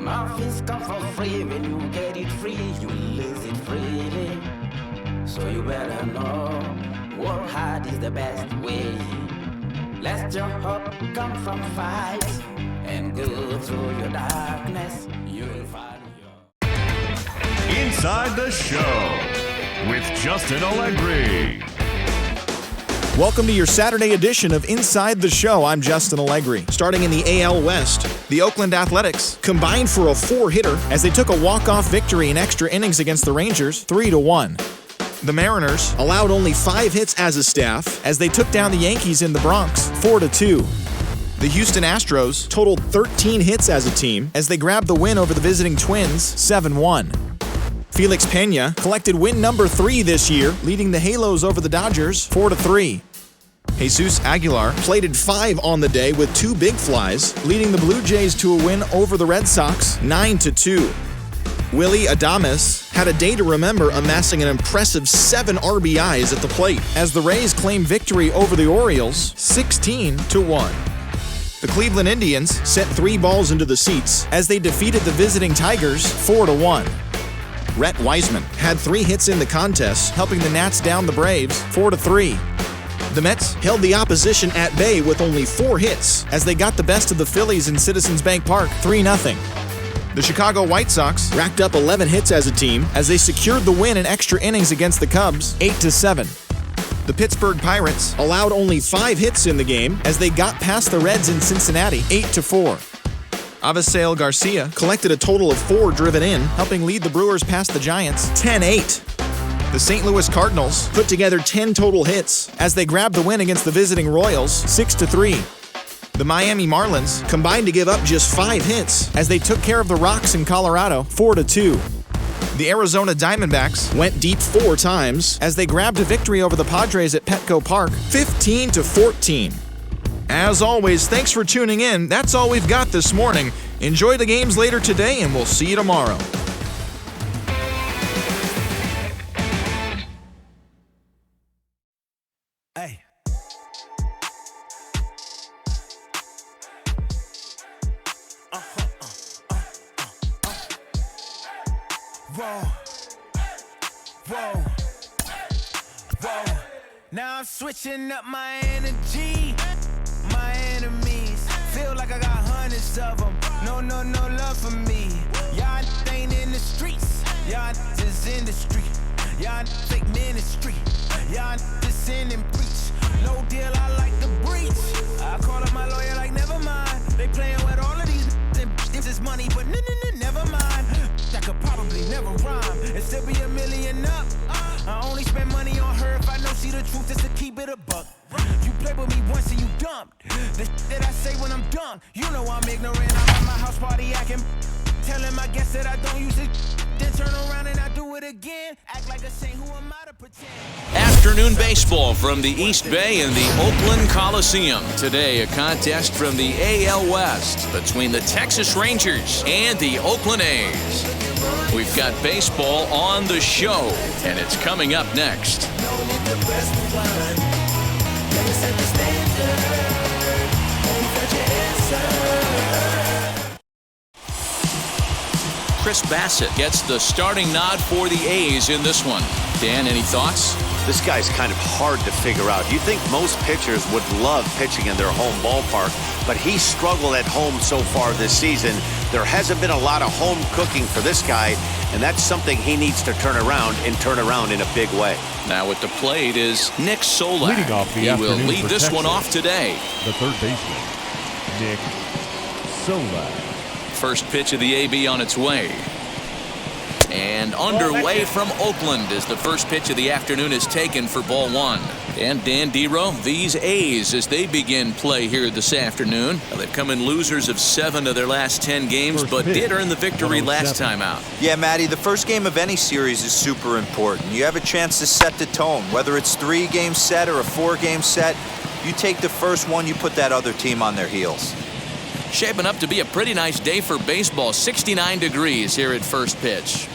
Muffins come for free. When you get it free, you lose it freely. So you better know, work hard is the best way. Let your hope come from fight and go through your darkness. You'll find your... Inside the Show with Justin Allegri. Welcome to your Saturday edition of Inside the Show. I'm Justin Allegri. Starting in the AL West, the Oakland Athletics combined for a 4-hitter as they took a walk-off victory in extra innings against the Rangers, 3-1. The Mariners allowed only 5 hits as a staff as they took down the Yankees in the Bronx, 4-2. The Houston Astros totaled 13 hits as a team as they grabbed the win over the visiting Twins, 7-1. Felix Pena collected win number 3 this year, leading the Halos over the Dodgers 4-3. Jesus Aguilar plated 5 on the day with 2 big flies, leading the Blue Jays to a win over the Red Sox 9-2. Willie Adames had a day to remember, amassing an impressive 7 RBIs at the plate as the Rays claimed victory over the Orioles 16-1. The Cleveland Indians sent 3 balls into the seats as they defeated the visiting Tigers 4-1. Rhett Wiseman had 3 hits in the contest, helping the Nats down the Braves 4-3. The Mets held the opposition at bay with only 4 hits as they got the best of the Phillies in Citizens Bank Park 3-0. The Chicago White Sox racked up 11 hits as a team as they secured the win in extra innings against the Cubs 8-7. The Pittsburgh Pirates allowed only 5 hits in the game as they got past the Reds in Cincinnati 8-4. Avisail Garcia collected a total of 4 driven in, helping lead the Brewers past the Giants 10-8. The St. Louis Cardinals put together 10 total hits as they grabbed the win against the visiting Royals 6-3. The Miami Marlins combined to give up just 5 hits as they took care of the Rocks in Colorado 4-2. The Arizona Diamondbacks went deep 4 times as they grabbed a victory over the Padres at Petco Park 15-14. As always, thanks for tuning in. That's all we've got this morning. Enjoy the games later today, and we'll see you tomorrow. Hey. Whoa. Whoa. Whoa. Now I'm switching up my energy. My enemies feel like I got hundreds of them. No love for me. Y'all ain't in the streets. Y'all is in the street. Y'all fake ministry. Y'all just sin and preach. No deal, I like the breach. I call up my lawyer like, never mind. They playing with all of these and this is money, but never mind. That could probably never rhyme and still be $1 million up. I only spend money on her if I know she the truth, just to keep it a buck. You play with me once and you dumped. The that I say when I'm done, you know I'm ignorant. I'm at my house party acting, telling my guests that I don't use it. Then turn around and I do it again. Act like a saint, who am I to pretend? Afternoon baseball from the East Bay and the Oakland Coliseum. Today, a contest from the AL West between the Texas Rangers and the Oakland A's. We've got baseball on the show, and it's coming up next. Chris Bassett gets the starting nod for the A's in this one. Dan, any thoughts? This guy's kind of hard to figure out. You think most pitchers would love pitching in their home ballpark, but he struggled at home so far this season. There hasn't been a lot of home cooking for this guy, and that's something he needs to turn around in a big way. Now at the plate is Nick Solak. Leading off the he will afternoon lead for this Texas, one off today. The third baseman, Nick Solak. First pitch of the AB on its way. And underway from Oakland as the first pitch of the afternoon is taken for ball 1. And Dan Dero, these A's as they begin play here this afternoon. Now, they've come in losers of 7 of their last 10 games, but did earn the victory last time out. Yeah, Matty, the first game of any series is super important. You have a chance to set the tone. Whether it's 3-game set or a 4-game set, you take the first one, you put that other team on their heels. Shaping up to be a pretty nice day for baseball. 69 degrees here at first pitch.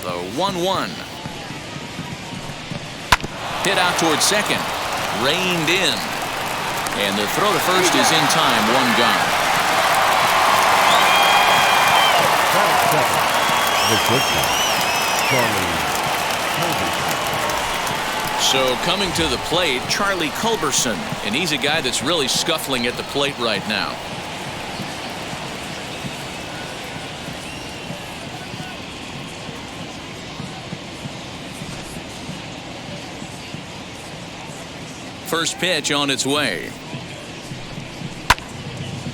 The 1-1. Hit out towards second. Reined in. And the throw to first is in time, one gone. So coming to the plate, Charlie Culberson, and he's a guy that's really scuffling at the plate right now. First pitch on its way.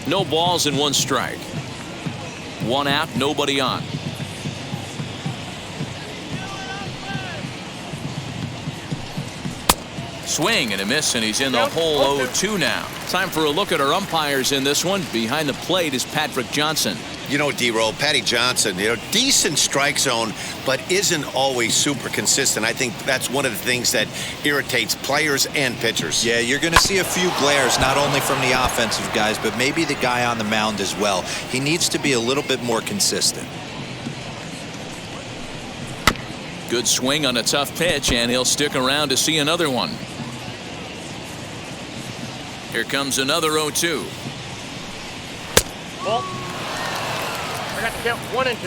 No balls and one strike. One out, nobody on. Swing and a miss, and he's in the hole 0-2 now. Time for a look at our umpires in this one. Behind the plate is Patrick Johnson. You know, D-Roll, Patty Johnson, decent strike zone, but isn't always super consistent. I think that's one of the things that irritates players and pitchers. Yeah, you're going to see a few glares, not only from the offensive guys, but maybe the guy on the mound as well. He needs to be a little bit more consistent. Good swing on a tough pitch, and he'll stick around to see another one. Here comes another 0-2. Ball. I got to count 1 and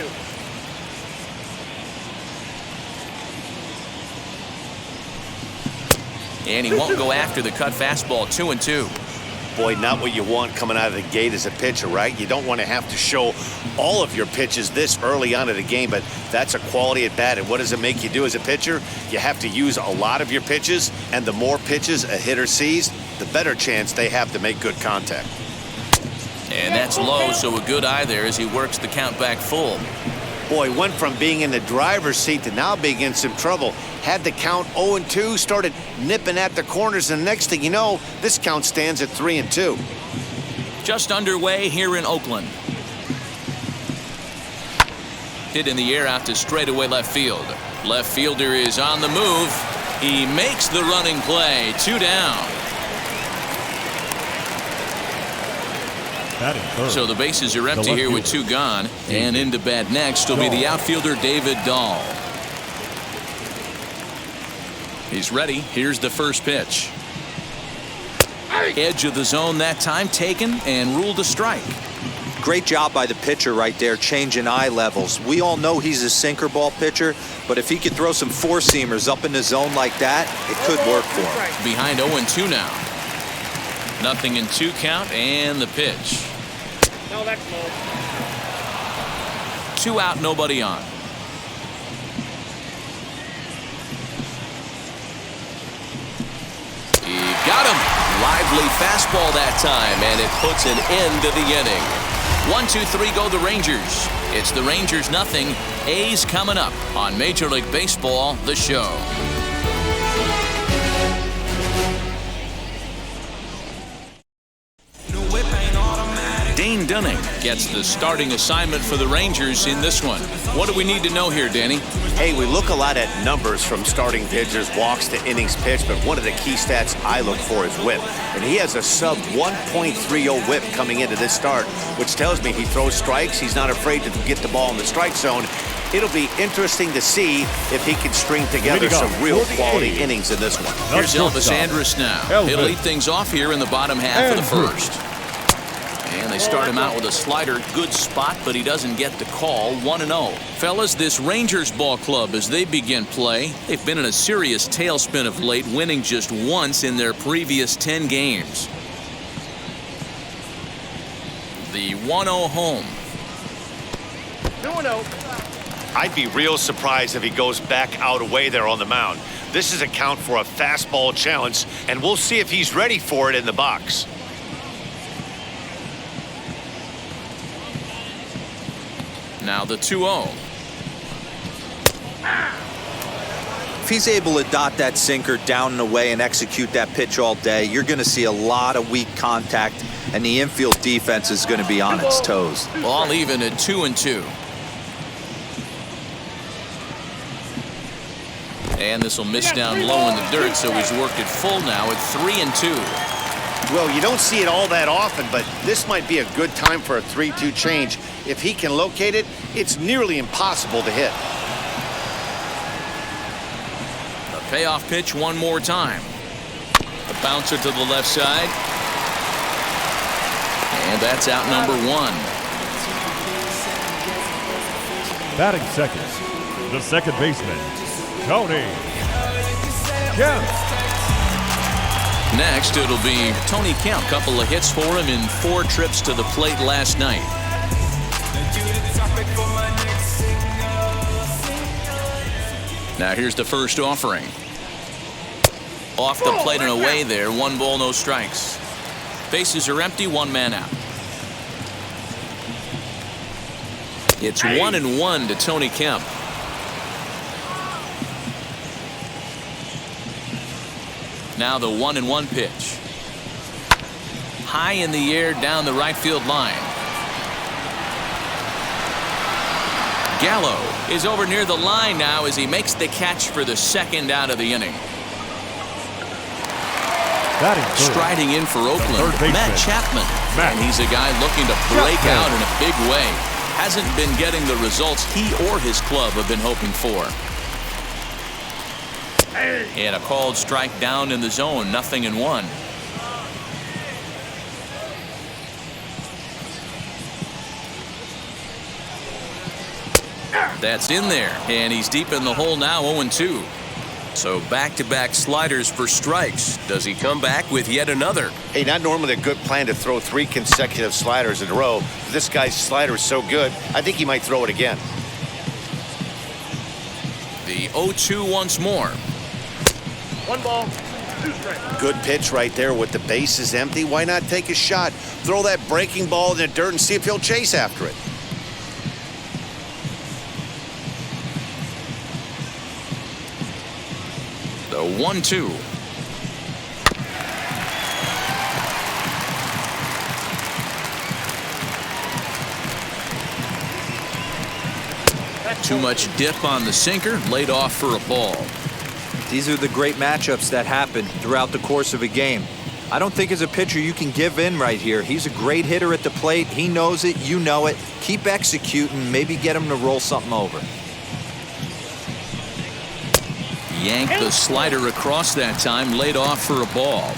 2. And he won't go after the cut fastball. 2-2. Boy, not what you want coming out of the gate as a pitcher, right? You don't want to have to show all of your pitches this early on in the game, but that's a quality at bat. And what does it make you do as a pitcher? You have to use a lot of your pitches, and the more pitches a hitter sees, the better chance they have to make good contact. And that's low, so a good eye there as he works the count back full. Boy, went from being in the driver's seat to now being in some trouble. Had the count 0-2, started nipping at the corners, and the next thing you know, this count stands at 3-2. Just underway here in Oakland. Hit in the air out to straightaway left field. Left fielder is on the move. He makes the running play. 2 down. So the bases are empty here with 2 gone. And into bat next will be the outfielder David Dahl. He's ready. Here's the first pitch. Edge of the zone that time taken and ruled a strike. Great job by the pitcher right there, changing eye levels. We all know he's a sinker ball pitcher, but if he could throw some four-seamers up in the zone like that, it could work for him. Behind 0-2 now. Nothing in 2 count, and the pitch. No, that's low. 2 out, nobody on. He got him. Lively fastball that time, and it puts an end to the inning. 1-2-3 go the Rangers. It's the Rangers nothing. A's coming up on Major League Baseball, the show. Dane Dunning gets the starting assignment for the Rangers in this one. What do we need to know here, Danny? Hey, we look a lot at numbers from starting pitchers, walks to innings pitched, but one of the key stats I look for is whip. And he has a sub 1.30 whip coming into this start, which tells me he throws strikes. He's not afraid to get the ball in the strike zone. It'll be interesting to see if he can string together some real quality innings in this one. Here's Elvis Andrus now. He'll lead things off here in the bottom half of the first. And they start him out with a slider. Good spot, but he doesn't get the call. 1-0. Fellas, this Rangers ball club, as they begin play, they've been in a serious tailspin of late, winning just once in their previous 10 games. The 1-0 home. 2-0. I'd be real surprised if he goes back out away there on the mound. This is a count for a fastball challenge, and we'll see if he's ready for it in the box. Now the 2-0. If he's able to dot that sinker down and away and execute that pitch all day, you're going to see a lot of weak contact, and the infield defense is going to be on its toes. Ball even at 2-2. And this will miss down low in the dirt, so he's worked it full now at 3-2. Well, you don't see it all that often, but this might be a good time for a 3-2 change. If he can locate it, it's nearly impossible to hit. The payoff pitch one more time. The bouncer to the left side. And that's out number 1. Batting second, the second baseman, Tony Kemp. Next, it'll be Tony Kemp. Couple of hits for him in 4 trips to the plate last night. Now here's the first offering. Off the plate and away there. 1 ball, no strikes. Bases are empty, 1 man out. It's 1-1 to Tony Kemp. Now the 1-1 pitch. High in the air down the right field line. Gallo is over near the line now as he makes the catch for the 2nd out of the inning. Striding in for Oakland, Matt Chapman. And he's a guy looking to break out in a big way. Hasn't been getting the results he or his club have been hoping for. And a called strike down in the zone, 0-1. That's in there, and he's deep in the hole now, 0-2. So back-to-back sliders for strikes. Does he come back with yet another? Hey, not normally a good plan to throw 3 consecutive sliders in a row. This guy's slider is so good, I think he might throw it again. The 0-2 once more. 1 ball, 2 strikes. Good pitch right there with the bases empty. Why not take a shot? Throw that breaking ball in the dirt and see if he'll chase after it. The 1-2. Too much dip on the sinker, laid off for a ball. These are the great matchups that happen throughout the course of a game. I don't think as a pitcher you can give in right here. He's a great hitter at the plate. He knows it. You know it. Keep executing. Maybe get him to roll something over. Yanked the slider across that time, laid off for a ball.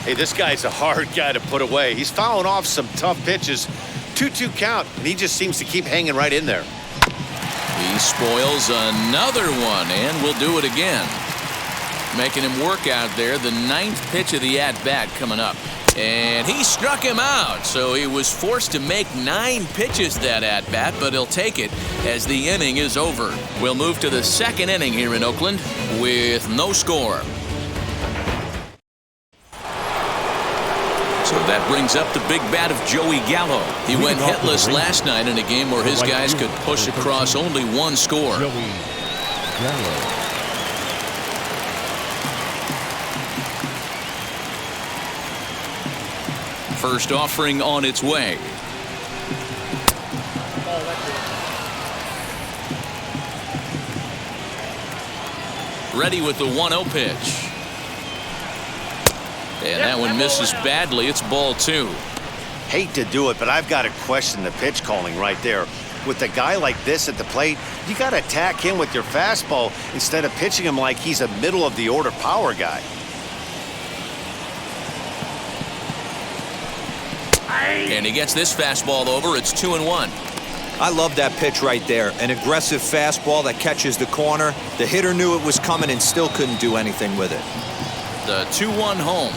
Hey, this guy's a hard guy to put away. He's fouling off some tough pitches. 2-2 count, and he just seems to keep hanging right in there. He spoils another one, and will do it again. Making him work out there. The 9th pitch of the at-bat coming up. And he struck him out, so he was forced to make 9 pitches that at-bat, but he'll take it as the inning is over. We'll move to the 2nd inning here in Oakland with no score. So that brings up the big bat of Joey Gallo. He went hitless last night in a game where his guys could push across only 1 score. Joey Gallo. First offering on its way. Ready with the 1-0 pitch. And that one misses badly. It's ball 2. Hate to do it, but I've got to question the pitch calling right there. With a guy like this at the plate, you got to attack him with your fastball instead of pitching him like he's a middle-of-the-order power guy. And he gets this fastball over. It's 2-1. I love that pitch right there. An aggressive fastball that catches the corner. The hitter knew it was coming and still couldn't do anything with it. The 2-1 home.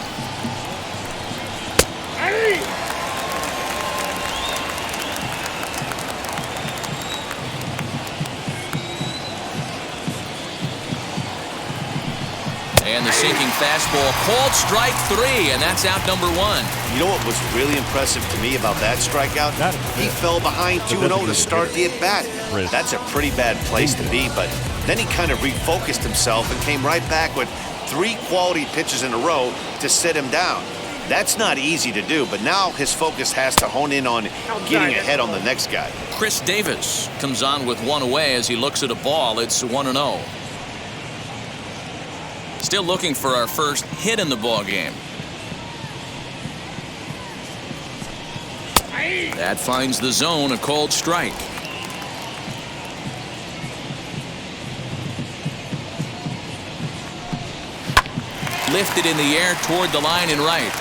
And the sinking fastball called strike 3, and that's out number 1. You know what was really impressive to me about that strikeout? He fell behind 2-0 to start the at-bat. That's a pretty bad place to be, but then he kind of refocused himself and came right back with 3 quality pitches in a row to sit him down. That's not easy to do, but now his focus has to hone in on getting ahead on the next guy. Chris Davis comes on with 1 away as he looks at a ball. It's 1-0. Still looking for our first hit in the ball game. That finds the zone, a called strike. Lifted in the air toward the line and right.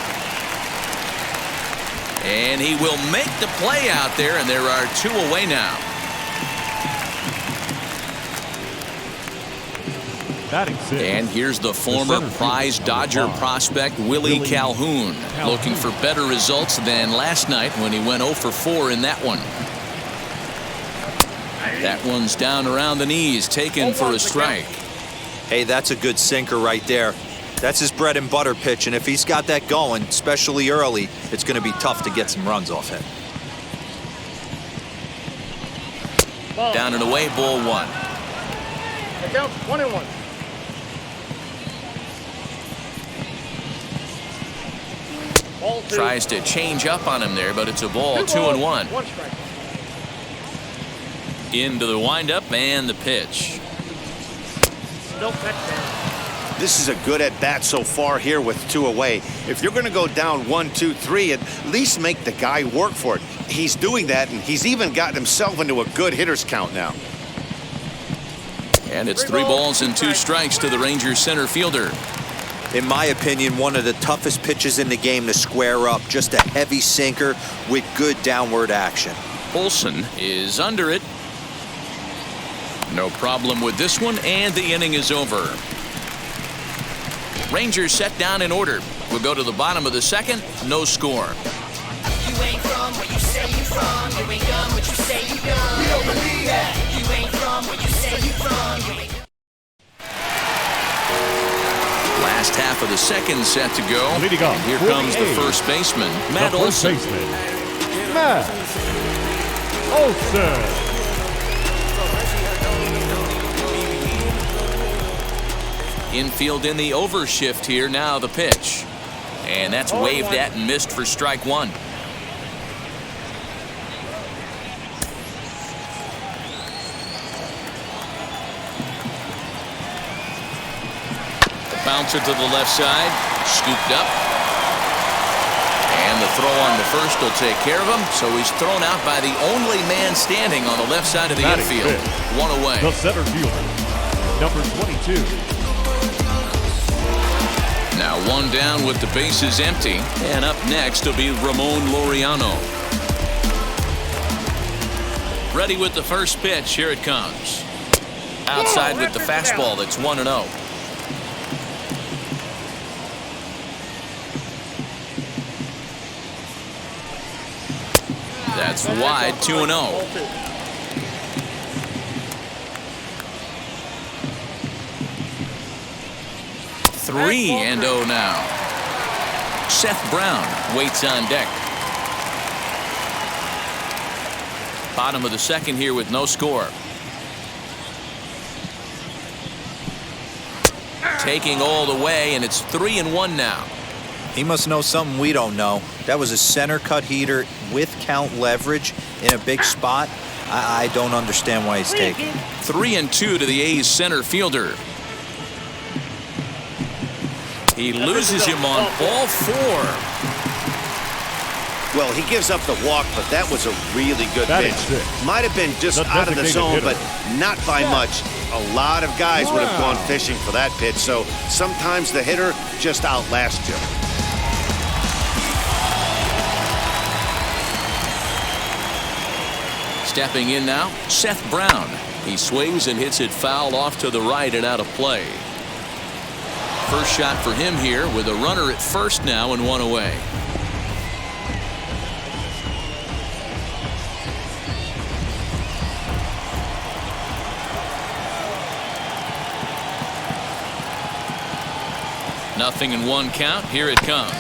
And he will make the play out there, and there are 2 away now. Batting 6. And here's the former prize Dodger prospect Willie Calhoun, looking for better results than last night when he went 0 for 4 in that one. That one's down around the knees, taken for a strike. Hey, that's a good sinker right there. That's his bread and butter pitch, and if he's got that going, especially early, it's going to be tough to get some runs off him. Down and away, ball 1. That counts 1-1. Ball 2. Tries to change up on him there, but it's a ball. 2-1. 1 strike. Into the windup and the pitch. Still touchdown. This is a good at-bat so far here with 2 away. If you're going to go down 1, 2, 3, at least make the guy work for it. He's doing that, and he's even gotten himself into a good hitter's count now. And it's 3 balls and 2 strikes to the Rangers center fielder. In my opinion, one of the toughest pitches in the game to square up. Just a heavy sinker with good downward action. Olsen is under it. No problem with this one, and the inning is over. Rangers set down in order. We'll go to the bottom of the second. No score. You ain't from where you say you from. You ain't done what you say you done. We don't believe that. You ain't from where you say you from. You ain't. Last half of the second set to go. Leading off And here for comes the the A's, first baseman, Matt the first Olsen. baseman, Matt Olsen. Infield in the overshift here. Now the pitch. And that's waved at and missed for strike 1. Bouncer to the left side. Scooped up. And the throw on to first will take care of him. So he's thrown out by the only man standing on the left side of the Batting infield. fifth, 1 away. The center fielder, number 22. Now 1 down with the bases empty. And up next will be Ramon Laureano. Ready with the first pitch. Here it comes. Outside with the fastball. That's 1-0. That's wide. 2-0. 3-0 now. Seth Brown waits on deck. Bottom of the second here with no score. Taking all the way, and it's 3-1 now. He must know something we don't know. That was a center cut heater with count leverage in a big spot. I don't understand why he's taking. 3-2 to the A's center fielder. He loses him on ball 4. Well, he gives up the walk, but that was a really good Batting pitch. 6. Might have been just The out of the designated zone, hitter. but not by much. A lot of guys would have gone fishing for that pitch, so sometimes the hitter just outlasts you. Stepping in now, Seth Brown. He swings and hits it foul off to the right and out of play. First shot for him here with a runner at first now and 1 away. Nothing in 1 count. Here it comes.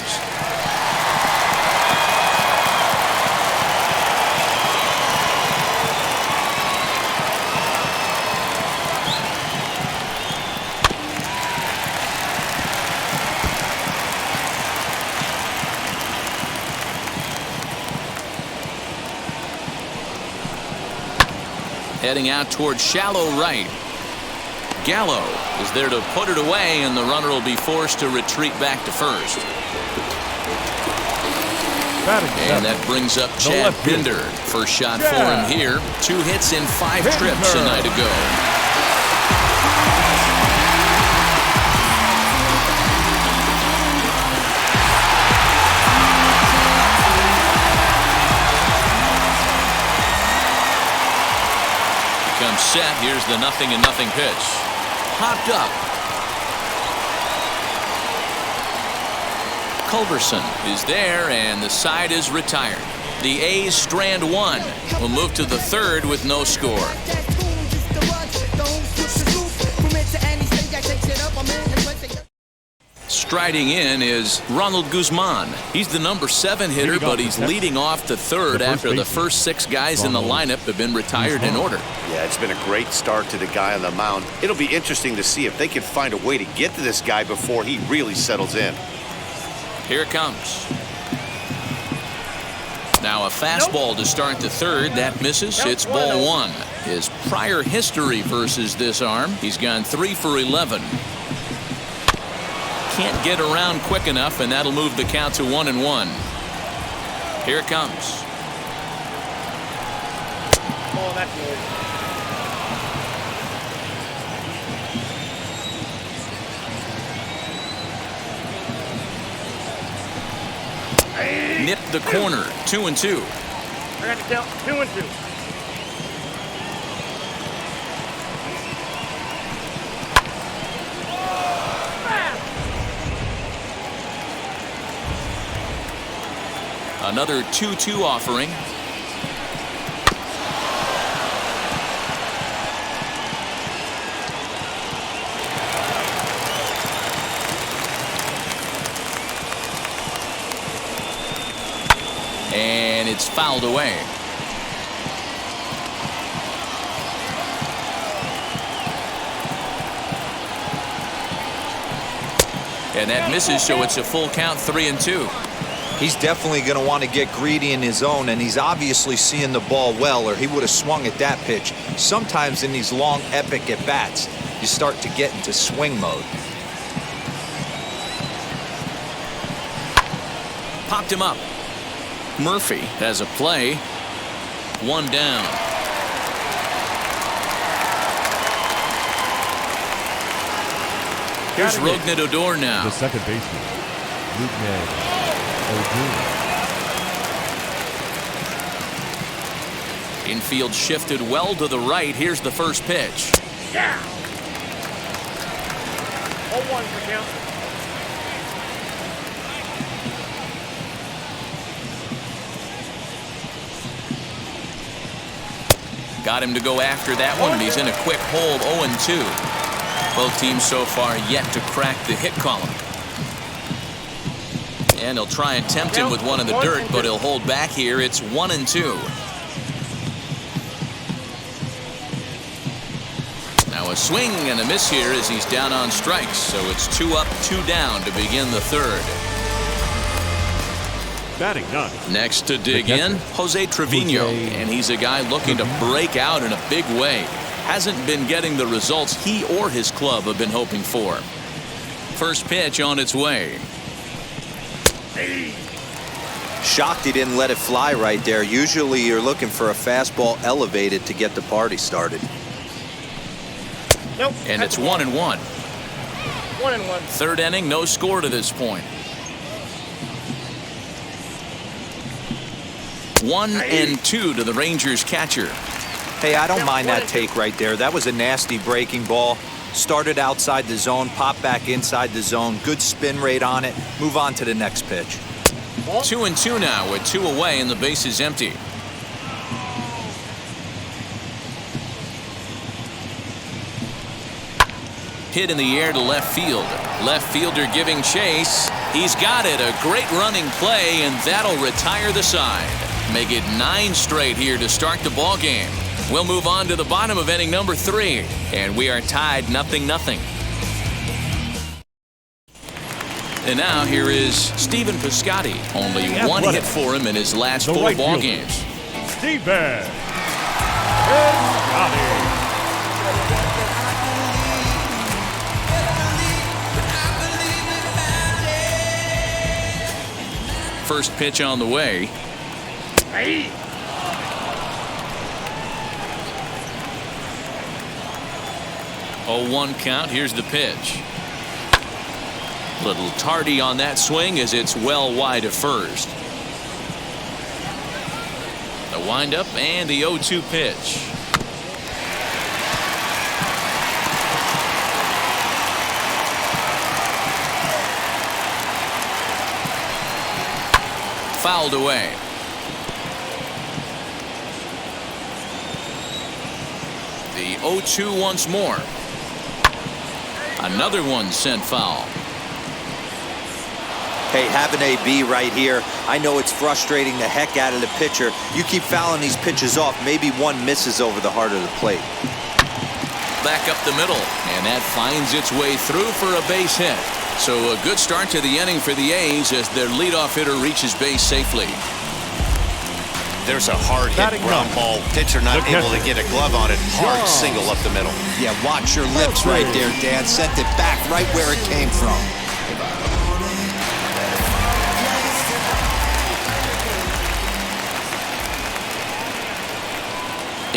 Heading out towards shallow right. Gallo is there to put it away, and the runner will be forced to retreat back to first. And that brings up Chad Pinder. First shot for him here. 2 hits in 5 trips a night ago. set. Here's the 0-0 pitch. Popped up. Culberson is there, and the side is retired. The A's strand one. Will move to the third with no score. Striding in is Ronald Guzman. He's the number 7 hitter, but he's leading off the third after the first 6 guys in the lineup have been retired in order. Yeah, it's been a great start to the guy on the mound. It'll be interesting to see if they can find a way to get to this guy before he really settles in. Here it comes. Now a fastball to start the third. That misses. It's ball 1. His prior history versus this arm, he's gone 3 for 11. Can't get around quick enough, and that'll move the count to 1-1. Here it comes. Oh, that's good. Nipped the corner. 2-2. I got to count 2-2. Another 2-2 offering. And it's fouled away. And that misses, so it's a full count, 3-2. He's definitely going to want to get greedy in his own, and he's obviously seeing the ball well, or he would have swung at that pitch. Sometimes in these long, epic at-bats, you start to get into swing mode. Popped him up. Murphy has a play. 1 down. Here's Rougned Odor now. The second baseman, Rougned Odor. Infield shifted well to the right. Here's the first pitch. Yeah. 0-1 for count. Got him to go after that one, and he's in a quick hold. 0-2. Both teams so far yet to crack the hit column. And he'll try and tempt him with one in the dirt, but he'll hold back here. It's 1-2. Now a swing and a miss here as he's down on strikes. So it's 2 up, 2 down to begin the third. Batting ninth. Next to dig in, Jose Trevino. And he's a guy looking to break out in a big way. Hasn't been getting the results he or his club have been hoping for. First pitch on its way. Shocked he didn't let it fly right there. Usually you're looking for a fastball elevated to get the party started. Nope. And it's 1-1. 1-1. Third inning, no score to this point. 1-2 to the Rangers catcher. Hey, I don't mind that take right there. That was a nasty breaking ball. Started outside the zone, popped back inside the zone. Good spin rate on it. Move on to the next pitch. 2-2 now with 2 away and the base is empty. Hit in the air to left field. Left fielder giving chase. He's got it. A great running play, and that'll retire the side. Make it 9 straight here to start the ball game. We'll move on to the bottom of inning number 3, and we are tied 0-0. And now here is Stephen Piscotty. Only 1 hit for him in his last 4 ball games. Stephen Piscotty. First pitch on the way. Hey. 0-1 count. Here's the pitch. Little tardy on that swing as it's well wide of first. The windup and the 0-2 pitch. fouled away. The 0-2 once more. Another one sent foul. Hey, have an AB right here. I know it's frustrating the heck out of the pitcher. You keep fouling these pitches off, maybe one misses over the heart of the plate. Back up the middle, and that finds its way through for a base hit. So a good start to the inning for the A's as their leadoff hitter reaches base safely. There's a hard hit ground ball. Pitcher not able to get a glove on it. Hard single up the middle. Yeah, watch your lips right there, Dan. Sent it back right where it came from.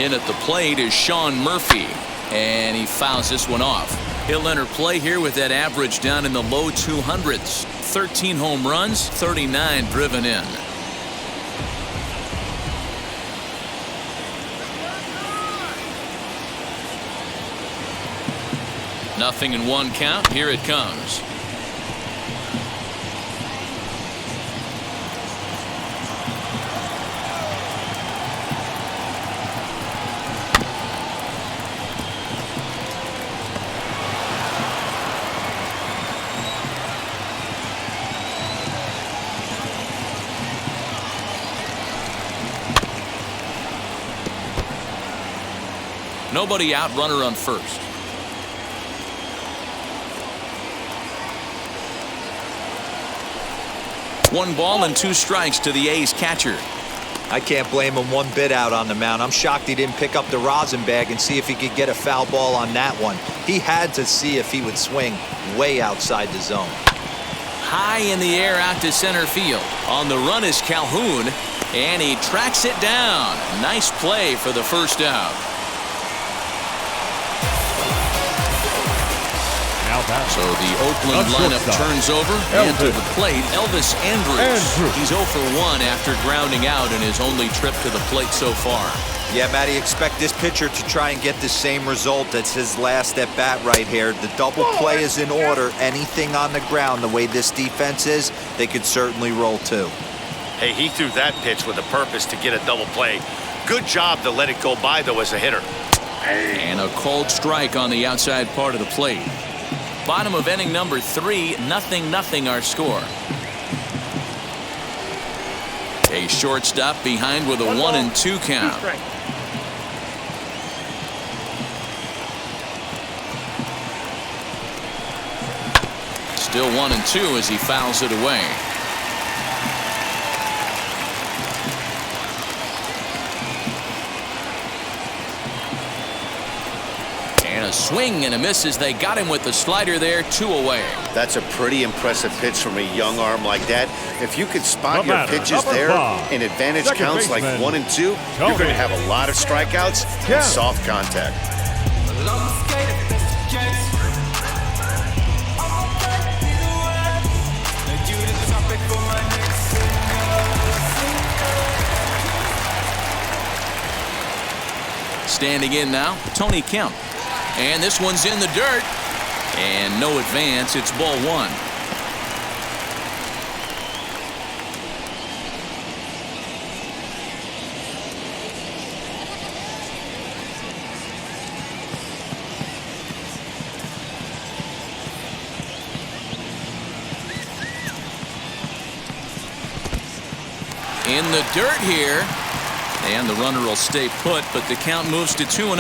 In at the plate is Sean Murphy, and he fouls this one off. He'll enter play here with that average down in the low 200s. 13 home runs, 39 driven in. Nothing in one count. Here it comes. Nobody out, runner on first. One ball and two strikes to the A's catcher. I can't blame him one bit out on the mound. I'm shocked he didn't pick up the rosin bag and see if he could get a foul ball on that one. He had to see if he would swing way outside the zone. High in the air out to center field. On the run is Calhoun, and he tracks it down. Nice play for the first out. So the Oakland lineup turns over, and to the plate, Elvis Andrus. He's 0 for 1 after grounding out in his only trip to the plate so far. Yeah, Matty, expect this pitcher to try and get the same result as his last at bat right here. The double play is in order. Anything on the ground, the way this defense is, they could certainly roll too. Hey, he threw that pitch with a purpose to get a double play. Good job to let it go by, though, as a hitter. And a cold strike on the outside part of the plate. Bottom of inning number 3, 0-0 our score. A shortstop behind with a 1-2 count. Still 1-2 as he fouls it away. And a swing and a miss as they got him with the slider there, 2 away. That's a pretty impressive pitch from a young arm like that. If you could spot your pitches there in advantage counts like 1 and 2, you're going to have a lot of strikeouts and soft contact. Standing in now, Tony Kemp. And this one's in the dirt. And no advance. It's ball 1. In the dirt here. And the runner will stay put, but the count moves to 2-0.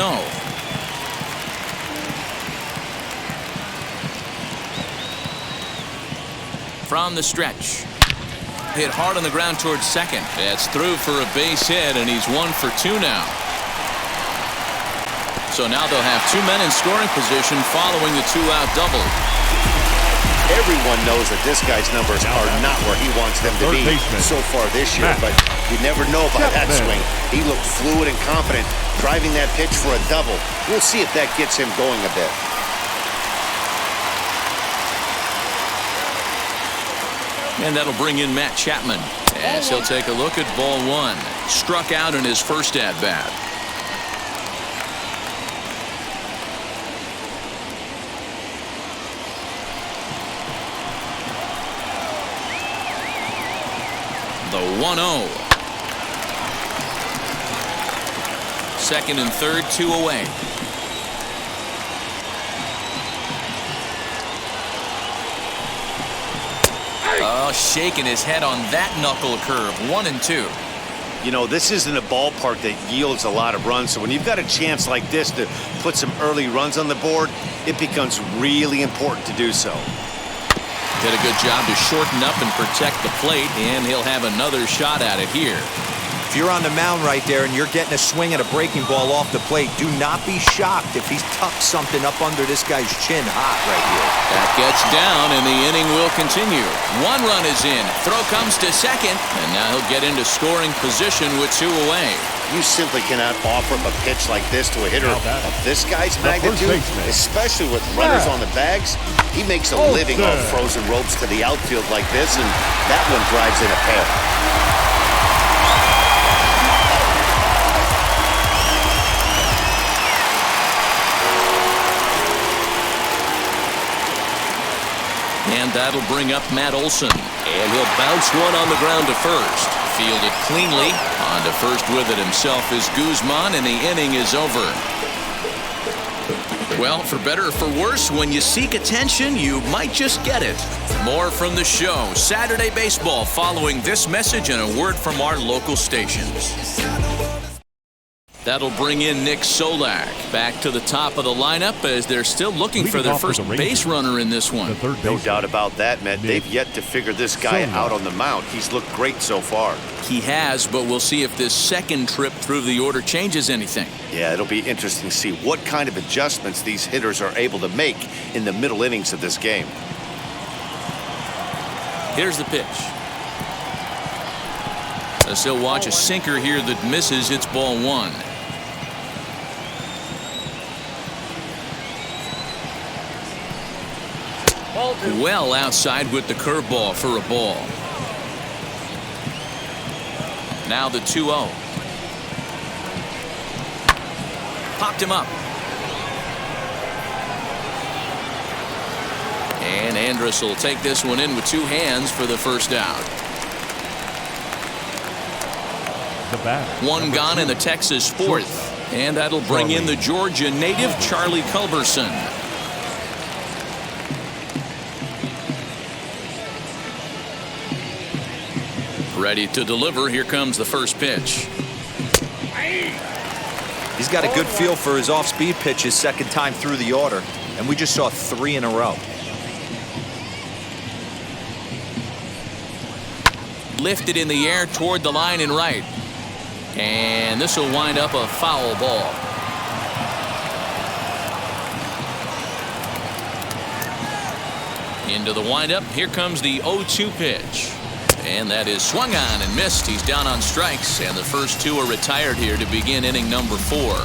From the stretch. Hit hard on the ground towards second. That's through for a base hit, and he's 1 for 2 now. So now they'll have 2 men in scoring position following the 2-out double. Everyone knows that this guy's numbers are not where he wants them to be so far this year, but you never know by that swing. He looked fluid and confident, driving that pitch for a double. We'll see if that gets him going a bit. And that'll bring in Matt Chapman as he'll take a look at ball 1. Struck out in his first at-bat. the 1-0. Second and third, 2 away. Oh, shaking his head on that knuckle curve. 1-2. You know, this isn't a ballpark that yields a lot of runs, so when you've got a chance like this to put some early runs on the board, it becomes really important to do so. Did a good job to shorten up and protect the plate, and he'll have another shot at it here. If you're on the mound right there and you're getting a swing at a breaking ball off the plate, do not be shocked if he's tucked something up under this guy's chin hot right here. That gets down, and the inning will continue. 1 run is in. Throw comes to second, and now he'll get into scoring position with 2 away. You simply cannot offer up a pitch like this to a hitter of this guy's magnitude, especially with runners on the bags. He makes a living off frozen ropes to the outfield like this, and that one drives in a pair. And that'll bring up Matt Olson. And he'll bounce one on the ground to first. Fielded cleanly. On to first with it himself is Guzman, and the inning is over. Well, for better or for worse, when you seek attention, you might just get it. More from the show. Saturday Baseball following this message and a word from our local stations. That'll bring in Nick Solak back to the top of the lineup as they're still looking for their first base runner in this one. No doubt about that, Matt. They've yet to figure this guy out on the mound. He's looked great so far. He has, but we'll see if this second trip through the order changes anything. Yeah, it'll be interesting to see what kind of adjustments these hitters are able to make in the middle innings of this game. Here's the pitch. As he'll watch a sinker here that misses. It's ball 1. Well outside with the curveball for a ball. Now the 2-0. Popped him up. And Andrus will take this one in with 2 hands for the first out. One gone in the Texas 4th. And that'll bring in the Georgia native Charlie Culberson. Ready to deliver. Here comes the first pitch. He's got a good feel for his off-speed pitches second time through the order, and we just saw 3 in a row. Lifted in the air toward the line and right. And this will wind up a foul ball. Into the windup. Here comes the 0-2 pitch. And that is swung on and missed. He's down on strikes, and the first 2 are retired here to begin inning number 4.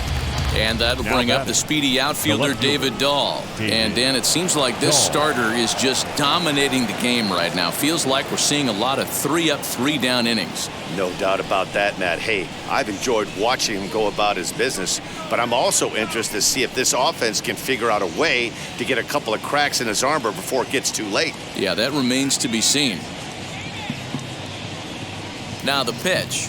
And that'll bring up the speedy outfielder David Dahl. And Dan, it seems like this starter is just dominating the game right now. Feels like we're seeing a lot of 3-up, 3-down innings. No doubt about that, Matt. Hey, I've enjoyed watching him go about his business, but I'm also interested to see if this offense can figure out a way to get a couple of cracks in his armor before it gets too late. Yeah, that remains to be seen. Now the pitch.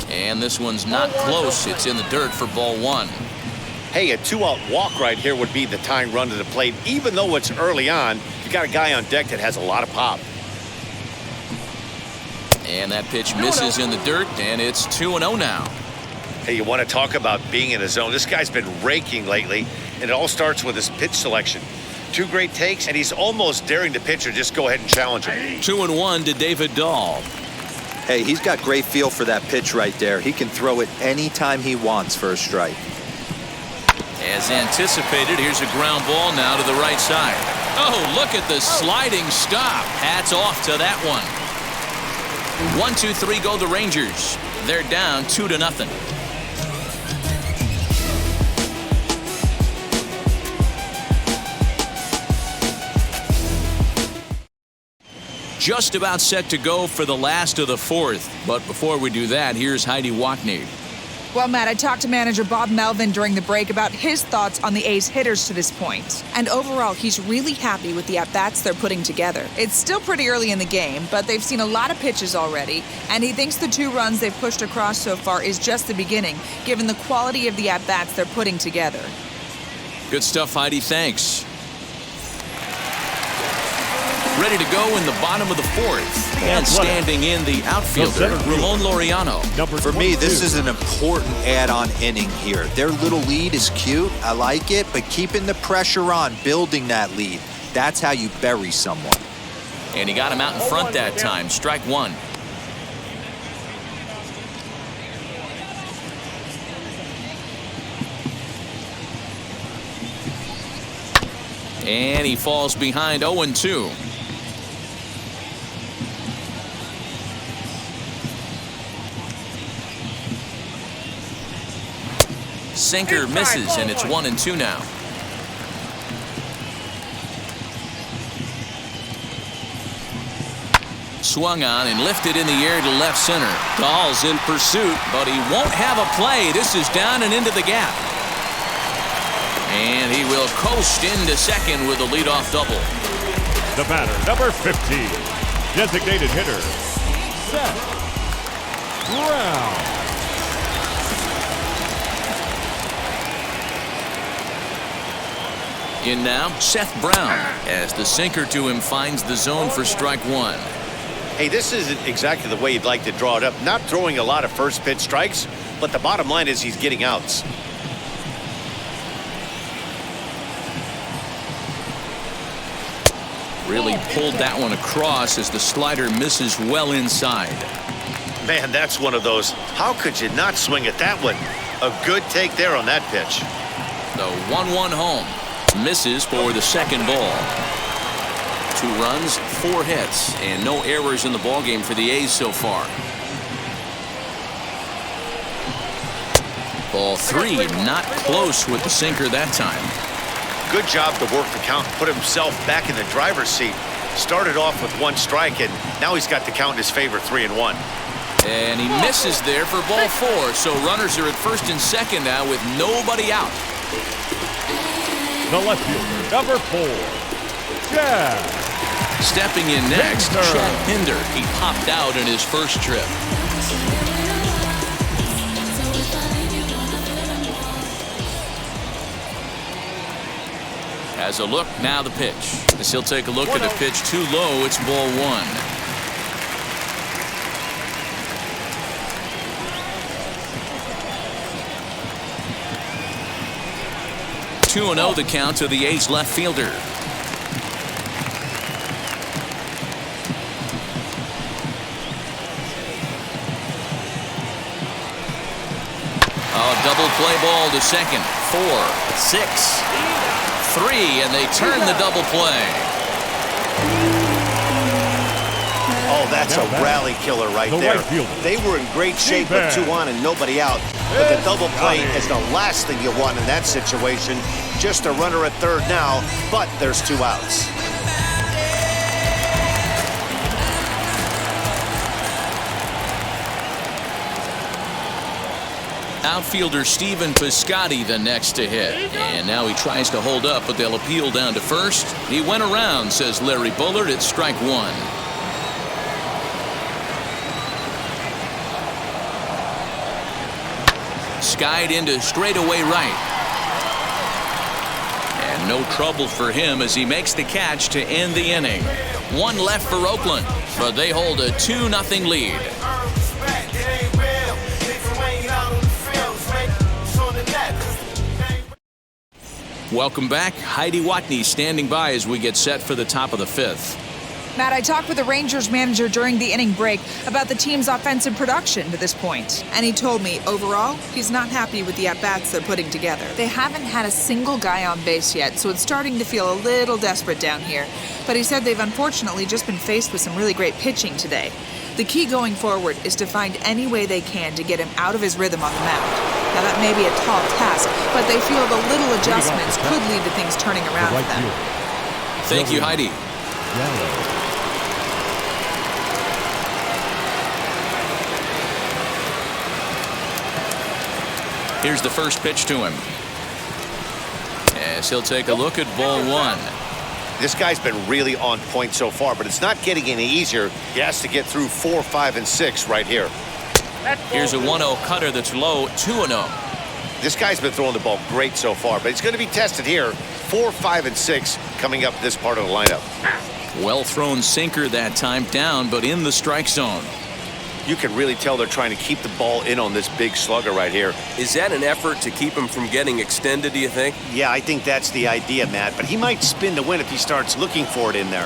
And this one's not close. It's in the dirt for ball 1. Hey, a 2-out walk right here would be the tying run to the plate. Even though it's early on, you got a guy on deck that has a lot of pop. And that pitch misses in the dirt, and it's 2-0 now. Hey, you want to talk about being in a zone? This guy's been raking lately, and it all starts with his pitch selection. 2 great takes, and he's almost daring the pitcher just go ahead and challenge him. 2-1 to David Dahl. Hey, he's got great feel for that pitch right there. He can throw it anytime he wants for a strike. As anticipated, here's a ground ball now to the right side. Oh, look at the sliding stop. Hats off to that one. 1-2-3 go the Rangers. They're down 2-0. Just about set to go for the last of the 4th. But before we do that, here's Heidi Wackney. Well, Matt, I talked to manager Bob Melvin during the break about his thoughts on the A's hitters to this point. And overall, he's really happy with the at-bats they're putting together. It's still pretty early in the game, but they've seen a lot of pitches already, and he thinks the 2 runs they've pushed across so far is just the beginning, given the quality of the at-bats they're putting together. Good stuff, Heidi. Thanks. Ready to go in the bottom of the 4th. And standing in the outfielder, Ramon Laureano. For me, this is an important add-on inning here. Their little lead is cute. I like it, but keeping the pressure on, building that lead, that's how you bury someone. And he got him out in front that time. Strike 1. And he falls behind 0-2. Sinker misses, and it's 1-2 now. Swung on and lifted in the air to left center. Dahl's in pursuit, but he won't have a play. This is down and into the gap. And he will coast into second with a leadoff double. The batter, number 15, designated hitter, Seth Brown. In now, Seth Brown, as the sinker to him finds the zone for strike 1. Hey, this isn't exactly the way you'd like to draw it up. Not throwing a lot of first pitch strikes, but the bottom line is he's getting outs. Really pulled that one across as the slider misses well inside. Man, that's one of those. How could you not swing at that one? A good take there on that pitch. The 1-1 home. Misses for the second ball. 2 runs, 4 hits, and no errors in the ballgame for the A's so far. Ball 3, not close with the sinker that time. Good job to work the count and put himself back in the driver's seat. Started off with 1 strike, and now he's got the count in his favor, 3-1. And he misses there for ball 4, so runners are at first and second now with nobody out. The left fielder, number 4, Chad. Stepping in next, Chad Pinder. He popped out in his first trip. Has a look, now the pitch. As he'll take a look at a pitch too low, it's ball 1. 2-0 the count to the A's left fielder. Double play ball to second. 4, 6, 3, and they turn the double play. Oh, that's a rally killer right there. They were in great shape with 2 on and nobody out. But the double play is the last thing you want in that situation. Just a runner at third now, but there's 2 outs. Outfielder Stephen Piscotty the next to hit. And now he tries to hold up, but they'll appeal down to first. He went around, says Larry Bullard. It's strike 1. Skied into straightaway right. And no trouble for him as he makes the catch to end the inning. 1 left for Oakland, but they hold a 2-0 lead. Welcome back. Heidi Watney standing by as we get set for the top of the 5th. Matt, I talked with the Rangers manager during the inning break about the team's offensive production to this point. And he told me, overall, he's not happy with the at-bats they're putting together. They haven't had a single guy on base yet, so it's starting to feel a little desperate down here. But he said they've unfortunately just been faced with some really great pitching today. The key going forward is to find any way they can to get him out of his rhythm on the mound. Now, that may be a tall task, but they feel the little adjustments could lead to things turning around for them. Thank you, Heidi. Here's the first pitch to him. As he'll take a look at ball one. This guy's been really on point so far, but it's not getting any easier. He has to get through 4, 5, and 6 right here. Here's a 1-0 cutter that's low, 2-0. This guy's been throwing the ball great so far, but he's going to be tested here. 4, 5, and 6 coming up this part of the lineup. Well thrown sinker that time, down, but in the strike zone. You can really tell they're trying to keep the ball in on this big slugger right here. Is that an effort to keep him from getting extended, do you think? Yeah, I think that's the idea, Matt, but he might spin the win if he starts looking for it in there.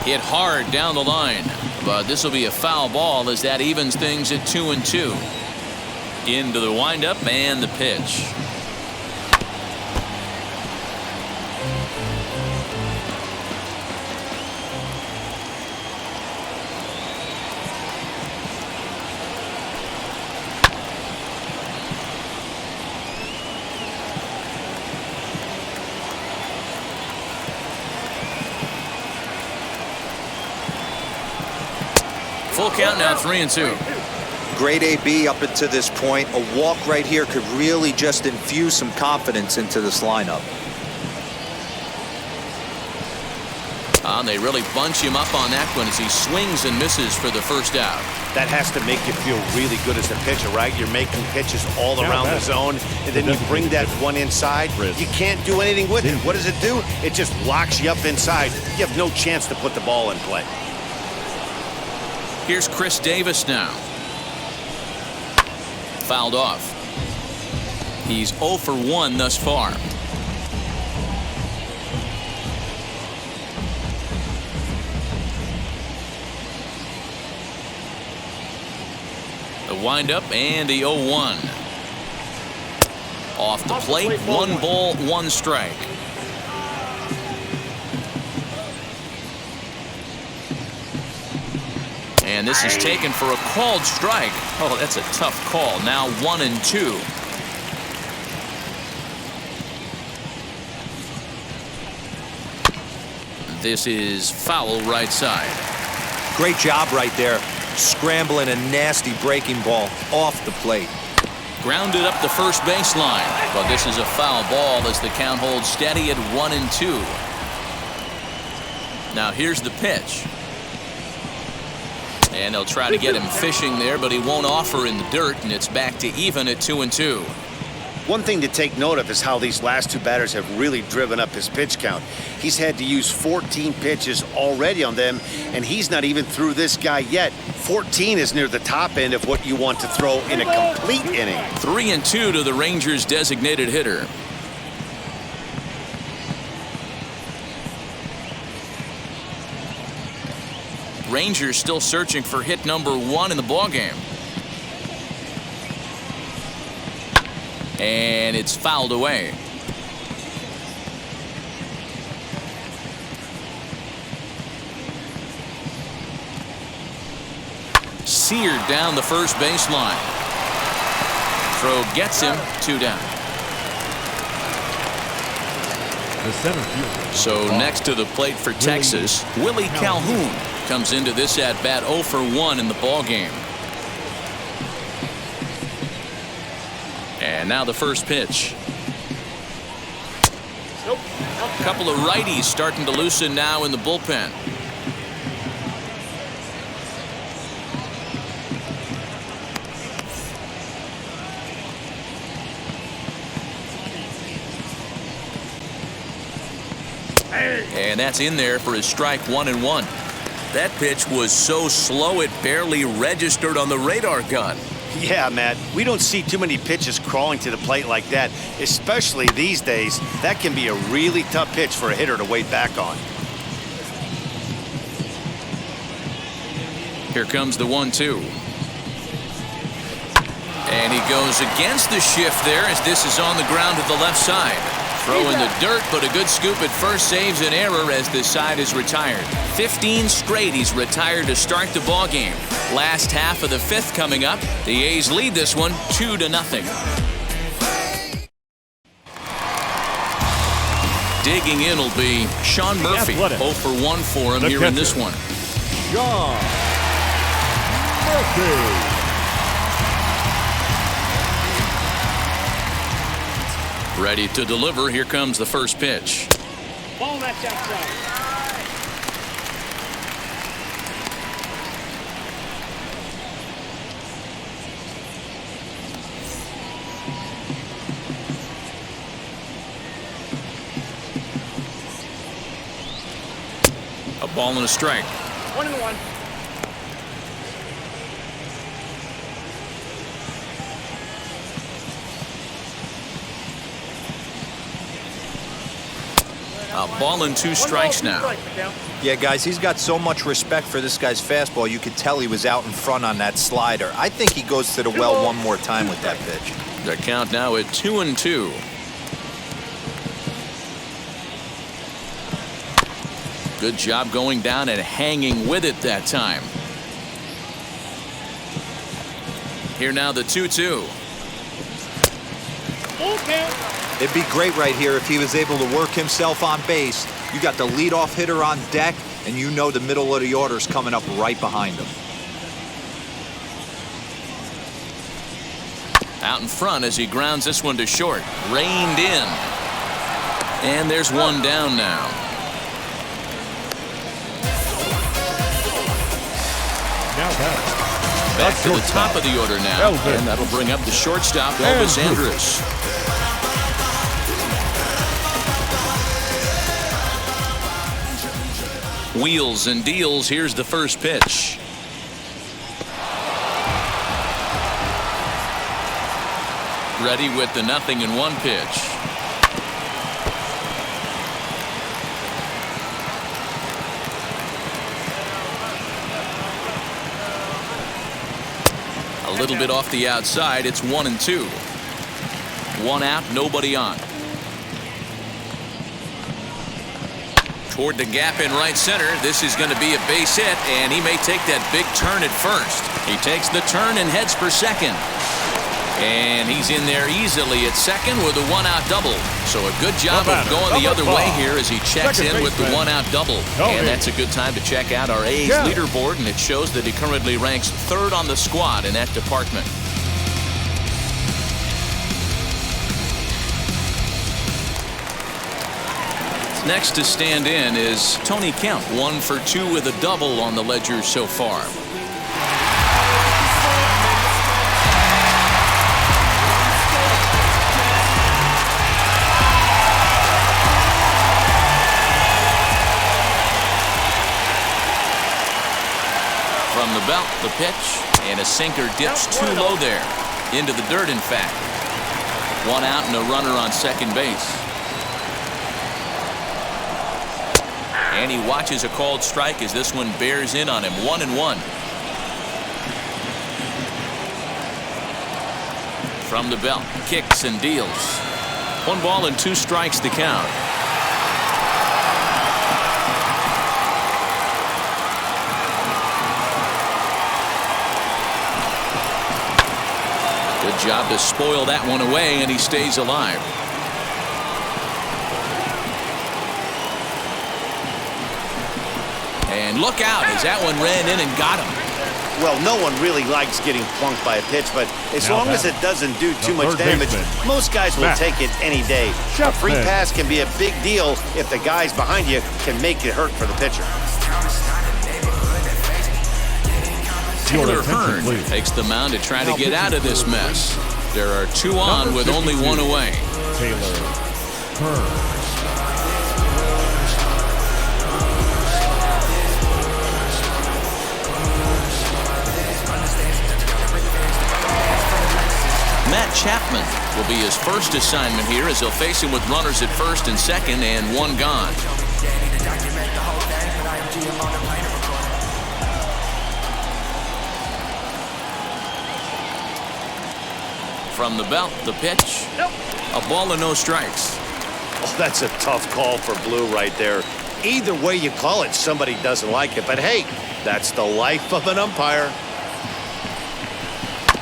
Hit hard down the line, but this will be a foul ball as that evens things at 2-2. Into the windup and the pitch. Full count now, 3-2. Great AB up until this point. A walk right here could really just infuse some confidence into this lineup. They really bunch him up on that one as he swings and misses for the first out. That has to make you feel really good as a pitcher, right? You're making pitches all around the zone, and then you bring that one inside. You can't do anything with it. What does it do? It just locks you up inside. You have no chance to put the ball in play. Here's Chris Davis now. Fouled off. He's 0 for 1 thus far. The windup and the 0-1. Off the plate, 1 ball, 1 strike. And this is taken for a called strike. Oh, that's a tough call. Now 1-2. This is foul right side. Great job right there. Scrambling a nasty breaking ball off the plate. Grounded up the first baseline. But this is a foul ball as the count holds steady at 1-2. Now here's the pitch. And they'll try to get him fishing there, but he won't offer in the dirt, and it's back to even at 2-2. One thing to take note of is how these last 2 batters have really driven up his pitch count. He's had to use 14 pitches already on them, and he's not even through this guy yet. 14 is near the top end of what you want to throw in a complete inning. 3-2 to the Rangers' designated hitter. Rangers still searching for hit number 1 in the ballgame. And it's fouled away. Seared down the first baseline. Throw gets him, 2 down. The center fielder. So next to the plate for Texas, Willie Calhoun comes into this at bat 0 for 1 in the ball game. And now the first pitch. A couple of righties starting to loosen now in the bullpen. And that's in there for his strike 1-1. That pitch was so slow it barely registered on the radar gun. Yeah, Matt, we don't see too many pitches crawling to the plate like that, especially these days. That can be a really tough pitch for a hitter to wait back on. Here comes the 1-2. And he goes against the shift there as this is on the ground to the left side. Throw in the dirt, but a good scoop at first saves an error as this side is retired. 15 straight he's retired to start the ball game. Last half of the 5th coming up. The A's lead this one 2-0. Digging in will be Sean Murphy. 0 for 1 for him here in this one. Sean Murphy. Ready to deliver. Here comes the first pitch. Ball that's outside. A ball and a strike. 1-1. A ball and 2 strikes now. Yeah, guys, he's got so much respect for this guy's fastball. You could tell he was out in front on that slider. I think he goes to the well one more time with that pitch. The count now at 2-2. Good job going down and hanging with it that time. Here now the 2-2. It'd be great right here if he was able to work himself on base. You got the leadoff hitter on deck, and you know the middle of the order's coming up right behind him. Out in front as he grounds this one to short. Reined in. And there's one down now. Back to the top of the order now. And that'll bring up the shortstop, Elvis Andrus. Wheels and deals. Here's the first pitch. Ready with the 0-1 pitch. A little bit off the outside. It's 1-2. 1 out, nobody on. Toward the gap in right center. This is going to be a base hit, and he may take that big turn at first. He takes the turn and heads for second. And he's in there easily at second with a 1-out double. So a good job of going the other way here as he checks in with the 1-out double. And that's a good time to check out our A's leaderboard, and it shows that he currently ranks 3rd on the squad in that department. Next to stand in is Tony Kemp, 1 for 2 with a double on the ledger so far. From the belt, the pitch, and a sinker dips too low there. Into the dirt, in fact. 1 out and a runner on second base. And he watches a called strike as this one bears in on him. 1-1. From the belt, kicks and deals. 1 ball and 2 strikes to count. Good job to spoil that one away, and he stays alive. And look out as that one ran in and got him. Well, no one really likes getting plunked by a pitch, but as long as it doesn't do too much damage, most guys will take it any day. A free pass can be a big deal if the guys behind you can make it hurt for the pitcher. Taylor Hearn takes the mound to try to get out of this mess. There are 2 on with only 1 away. Taylor Hearn. Matt Chapman will be his first assignment here as he'll face him with runners at first and second and 1 gone. From the belt, the pitch. A ball and no strikes. Oh, that's a tough call for Blue right there. Either way you call it, somebody doesn't like it. But hey, that's the life of an umpire.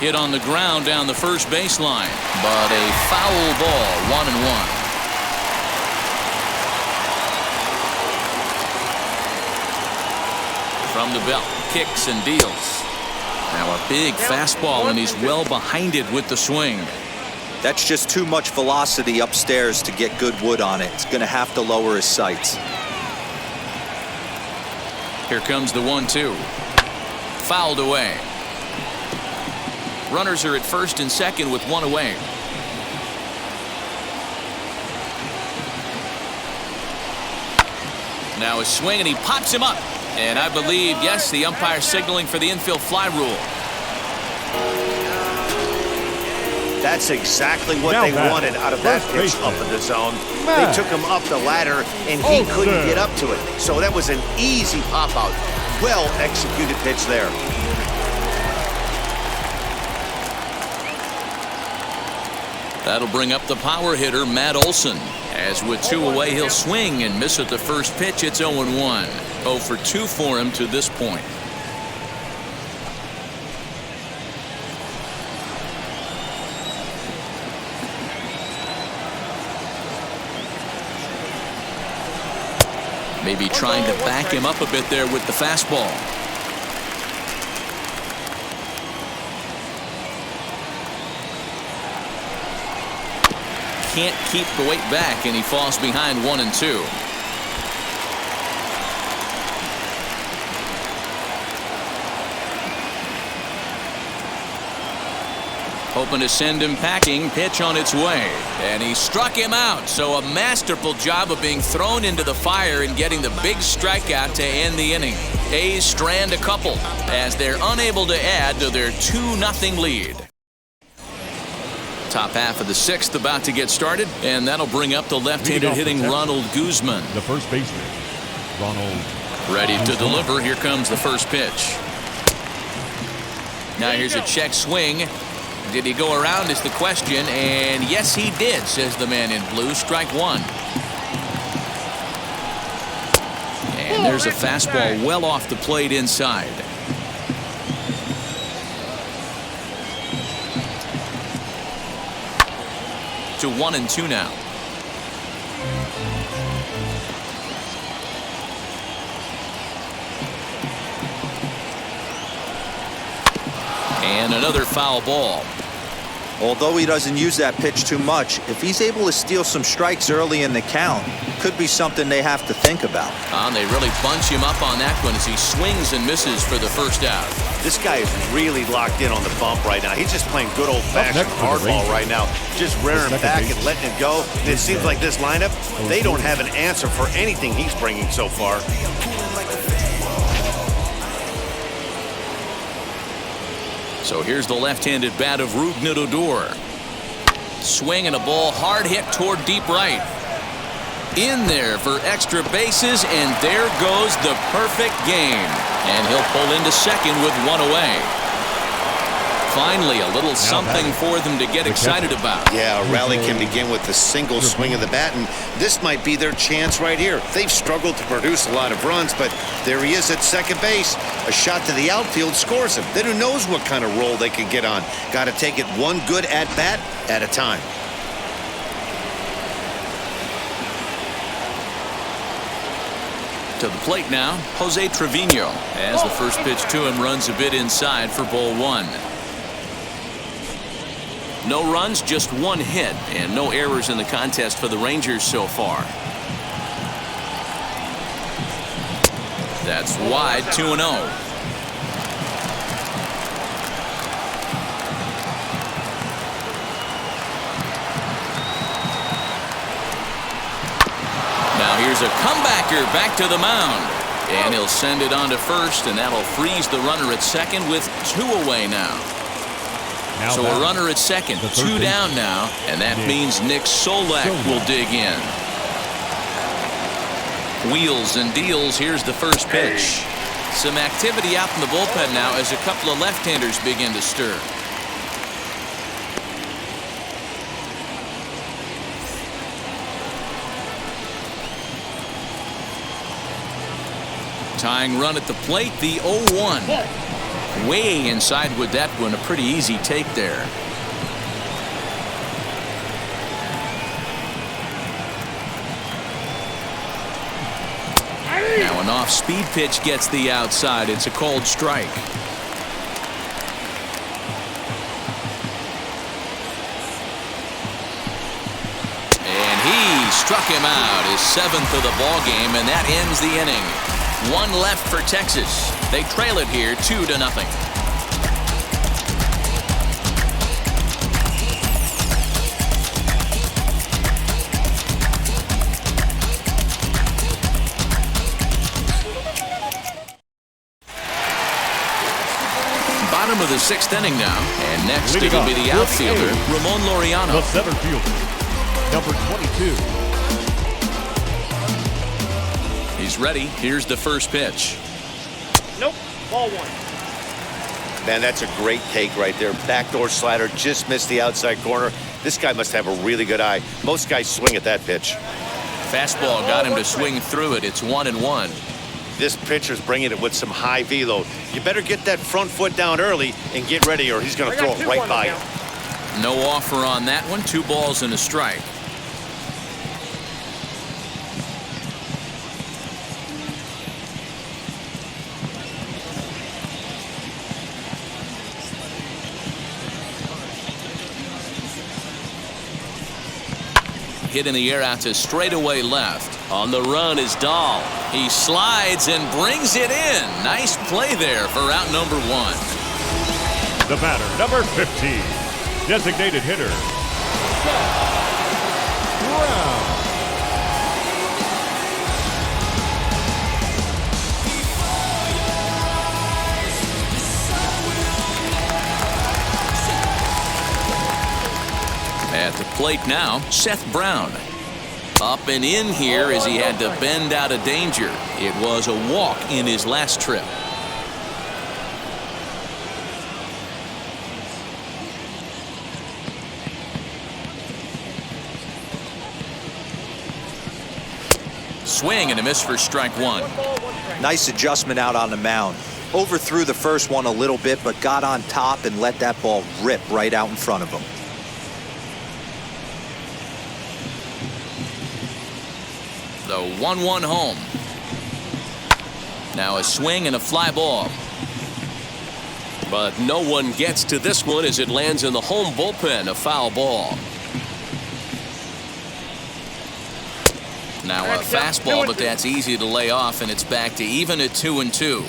Hit on the ground down the first baseline, but a foul ball. 1-1. From the belt, kicks and deals. Now a big fastball, and he's well behind it with the swing. That's just too much velocity upstairs to get good wood on it. It's going to have to lower his sights. Here comes the 1-2. Fouled away. Runners are at first and second with one away. Now a swing, and he pops him up. And I believe, yes, the umpire signaling for the infield fly rule. That's exactly what they wanted out of that pitch up in the zone. They took him up the ladder, and he couldn't get up to it. So that was an easy pop-out. Well-executed pitch there. That'll bring up the power hitter, Matt Olson. As with two away, he'll swing and miss at the first pitch. It's 0-1. 0 for 2 for him to this point. Maybe trying to back him up a bit there with the fastball. Can't keep the weight back, and he falls behind 1-2. Hoping to send him packing. Pitch on its way, and he struck him out. So a masterful job of being thrown into the fire and getting the big strikeout to end the inning. A's strand a couple as they're unable to add to their 2-0 lead. Top half of the 6th about to get started, and that'll bring up the left-handed hitting Ronald Guzman. The first baseman, Ronald. Ready to deliver. Here comes the first pitch. Now here's a check swing. Did he go around is the question, and yes he did, says the man in blue. Strike one. And there's a fastball well off the plate inside. To 1-2 now. And another foul ball. Although he doesn't use that pitch too much, if he's able to steal some strikes early in the count, could be something they have to think about. They really bunch him up on that one as he swings and misses for the first out. This guy is really locked in on the bump right now. He's just playing good old-fashioned hardball right now. Just rearing back and letting it go. And it seems like this lineup, they don't have an answer for anything he's bringing so far. So here's the left-handed bat of Rougned Odor. Swing and a ball hard hit toward deep right. In there for extra bases, and there goes the perfect game. And he'll pull into second with one away. Finally, a little something for them to get excited about. Yeah, a rally can begin with a single swing of the bat, and this might be their chance right here. They've struggled to produce a lot of runs, but there he is at second base. A shot to the outfield scores him. Then who knows what kind of role they can get on. Got to take it one good at-bat at a time. To the plate now, Jose Trevino, as the first pitch to him runs a bit inside for ball one. No runs, just one hit, and no errors in the contest for the Rangers so far. That's wide, 2-0. Now here's a comebacker back to the mound. And he'll send it on to first, and that'll freeze the runner at second with two away now. So a runner at second, two down now, and that means Nick Solak will dig in. Wheels and deals. Here's the first pitch. Some activity out in the bullpen now as a couple of left-handers begin to stir. Tying run at the plate, the 0-1. Way inside with that one, a pretty easy take there. Now an off-speed pitch gets the outside. It's a called strike. him out, his 7th of the ball game, and that ends the inning. 1 left for Texas. They trail it here 2-0. Bottom of the 6th inning now, and next it'll be the outfielder, Ramon Laureano. The center fielder, number 22. He's ready. Here's the first pitch. Nope. Ball 1. Man, that's a great take right there. Backdoor slider, just missed the outside corner. This guy must have a really good eye. Most guys swing at that pitch. Fastball got him to swing through it. It's 1-1. This pitcher's bringing it with some high velo. You better get that front foot down early and get ready, or he's going to throw it right by you. No offer on that one. 2 balls and a strike. Hit in the air out to straightaway left. On the run is Dahl. He slides and brings it in. Nice play there for out number 1. The batter, number 15. Designated hitter, Brown. At the plate now, Seth Brown. Up and in here as he had to bend out of danger. It was a walk in his last trip. Swing and a miss for strike 1. Nice adjustment out on the mound. Overthrew the first one a little bit, but got on top and let that ball rip right out in front of him. The 1-1 home. Now a swing and a fly ball. But no one gets to this one as it lands in the home bullpen. A foul ball. Now a fastball, but that's easy to lay off, and it's back to even at 2-2.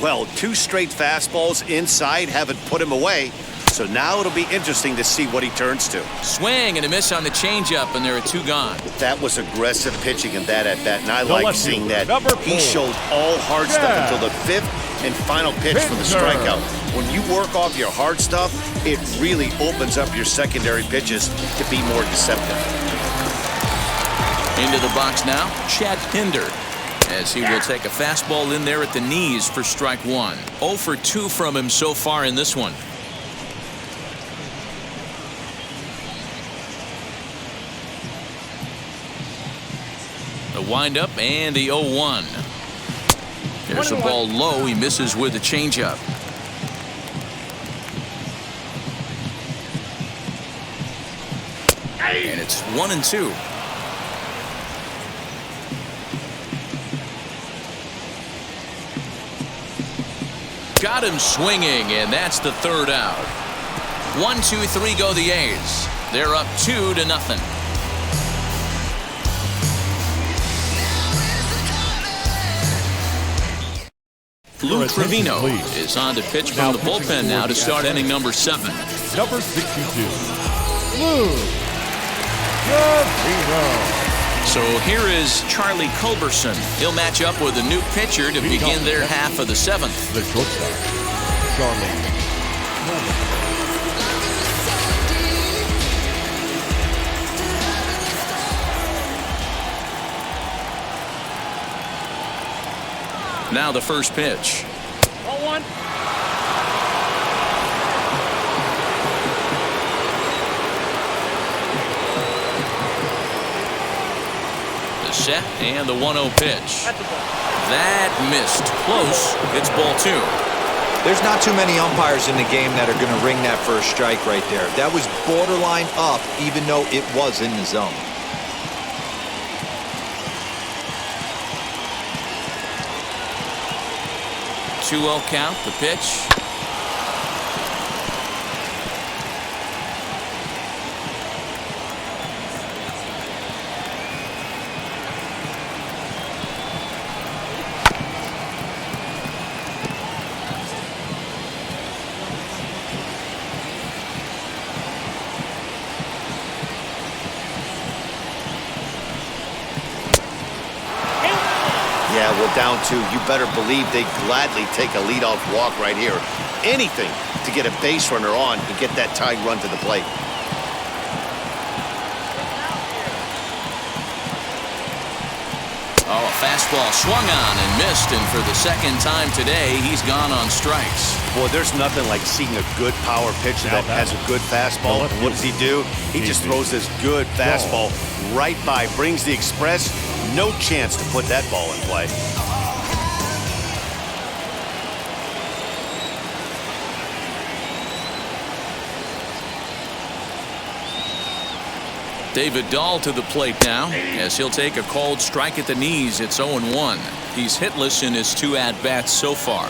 Well, 2 straight fastballs inside haven't put him away. So now it'll be interesting to see what he turns to. Swing and a miss on the changeup, and there are 2 gone. That was aggressive pitching in that at-bat, and I like seeing that. Number 4. He showed all hard stuff until the 5th and final pitch for the strikeout. When you work off your hard stuff, it really opens up your secondary pitches to be more deceptive. Into the box now, Chad Pinder, as he will take a fastball in there at the knees for strike 1. 0 for 2 from him so far in this one. The windup and the 0-1. There's a ball low. He misses with the changeup. And it's 1-2. Got him swinging, and that's the 3rd out. 1-2-3 go the A's. They're up 2-0. Lou Trevino is on to pitch from the bullpen now to start inning number 7. Number 62, Lou Trevino. So here is Charlie Culberson. He'll match up with a new pitcher to begin their half of the 7th. The shortstop, Charlie Culberson. Now the first pitch. Ball 1. The set and the 1-0 pitch. That missed. Close. It's ball 2. There's not too many umpires in the game that are going to ring that first strike right there. That was borderline up, even though it was in the zone. 2-0 count, the pitch. Well, down 2, you better believe they'd gladly take a leadoff walk right here. Anything to get a base runner on and get that tied run to the plate. Oh, a fastball swung on and missed, and for the second time today, he's gone on strikes. Boy, there's nothing like seeing a good power pitcher that has a good fastball. And what does he do? He just throws this good fastball right by, brings the express. No chance to put that ball in play. David Dahl to the plate now, as he'll take a called strike at the knees. It's 0-1. He's hitless in his 2 at-bats so far.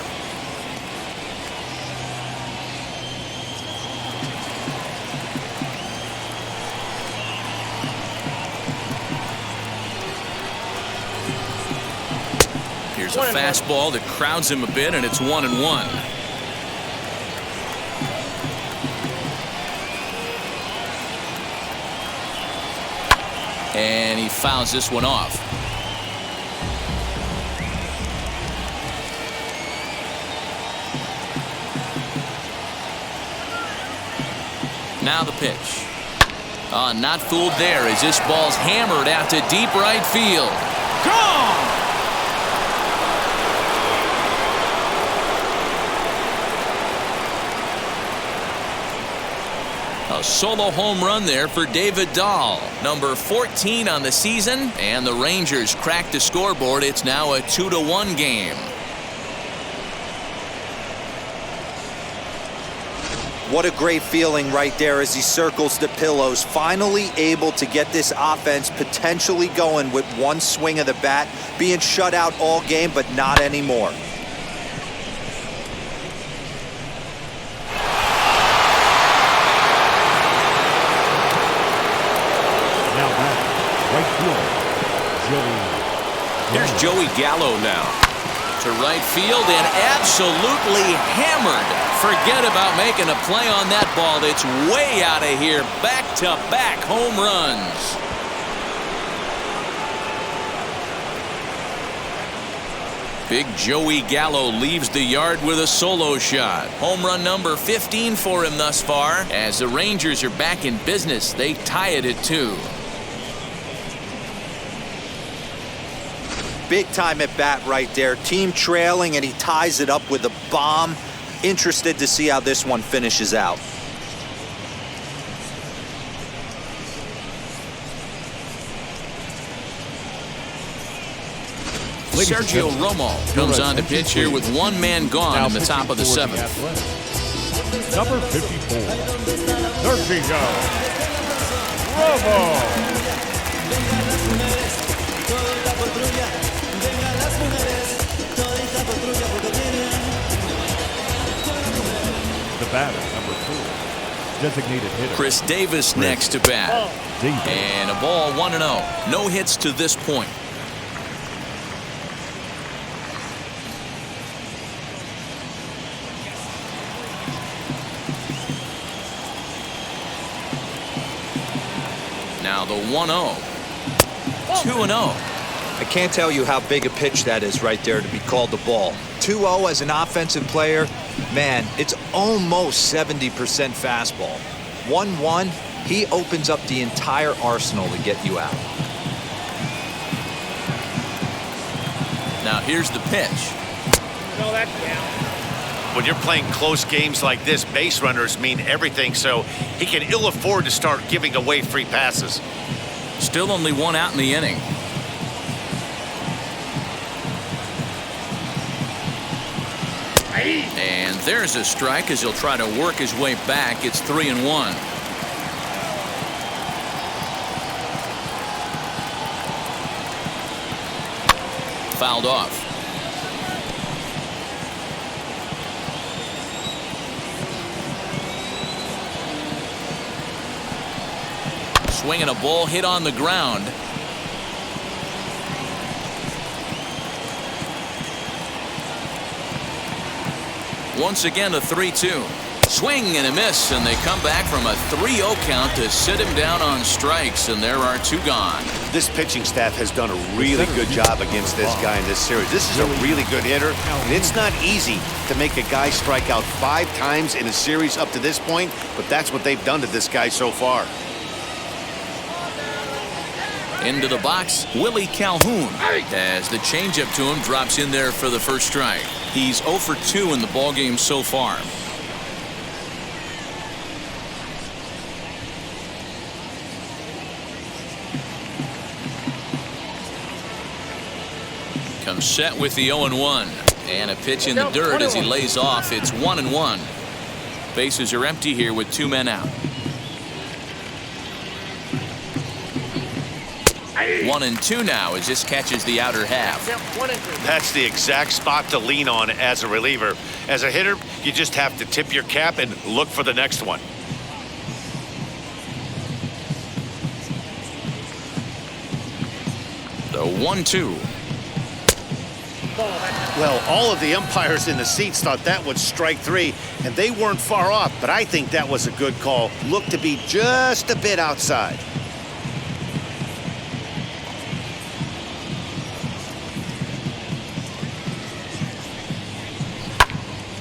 Here's a fastball that crowds him a bit, and it's 1-1. And he fouls this one off. Now the pitch. Not fooled there as this ball's hammered out to deep right field. Gone! A solo home run there for David Dahl, number 14 on the season, and the Rangers cracked the scoreboard. It's now a 2-1 game. What a great feeling right there as he circles the pillows, finally able to get this offense potentially going with one swing of the bat, being shut out all game, but not anymore. Here's Joey Gallo now. To right field and absolutely hammered. Forget about making a play on that ball. It's way out of here. Back-to-back home runs. Big Joey Gallo leaves the yard with a solo shot. Home run number 15 for him thus far. As the Rangers are back in business, they tie it at 2. Big time at bat right there. Team trailing, and he ties it up with a bomb. Interested to see how this one finishes out. Sergio Romo comes on to pitch here with one man gone in the top of the 7th. Number 54, Sergio Romo. The batter, number 4, designated hitter Chris Davis next to bat. And a ball 1-0. No hits to this point. Now the 1-0. 2-0. I can't tell you how big a pitch that is right there to be called the ball. 2-0 as an offensive player, man, it's almost 70% fastball. 1-1, he opens up the entire arsenal to get you out. Now here's the pitch. No, that's down. When you're playing close games like this, base runners mean everything, so he can ill afford to start giving away free passes. Still only 1 out in the inning. And there's a strike as he'll try to work his way back. It's 3-1. Fouled off. Swinging a ball hit on the ground. Once again, a 3-2. Swing and a miss, and they come back from a 3-0 count to sit him down on strikes, and there are 2 gone. This pitching staff has done a really good job against this guy in this series. This is a really good hitter, and it's not easy to make a guy strike out 5 times in a series up to this point, but that's what they've done to this guy so far. Into the box, Willie Calhoun, as the changeup to him drops in there for the first strike. He's 0 for 2 in the ballgame so far. Comes set with the 0-1, and a pitch in the dirt as he lays off. It's 1-1. Bases are empty here with 2 men out. 1-2 now as this catches the outer half. That's the exact spot to lean on as a reliever. As a hitter, you just have to tip your cap and look for the next one. The 1-2. Well, all of the umpires in the seats thought that was strike 3, and they weren't far off, but I think that was a good call. Looked to be just a bit outside.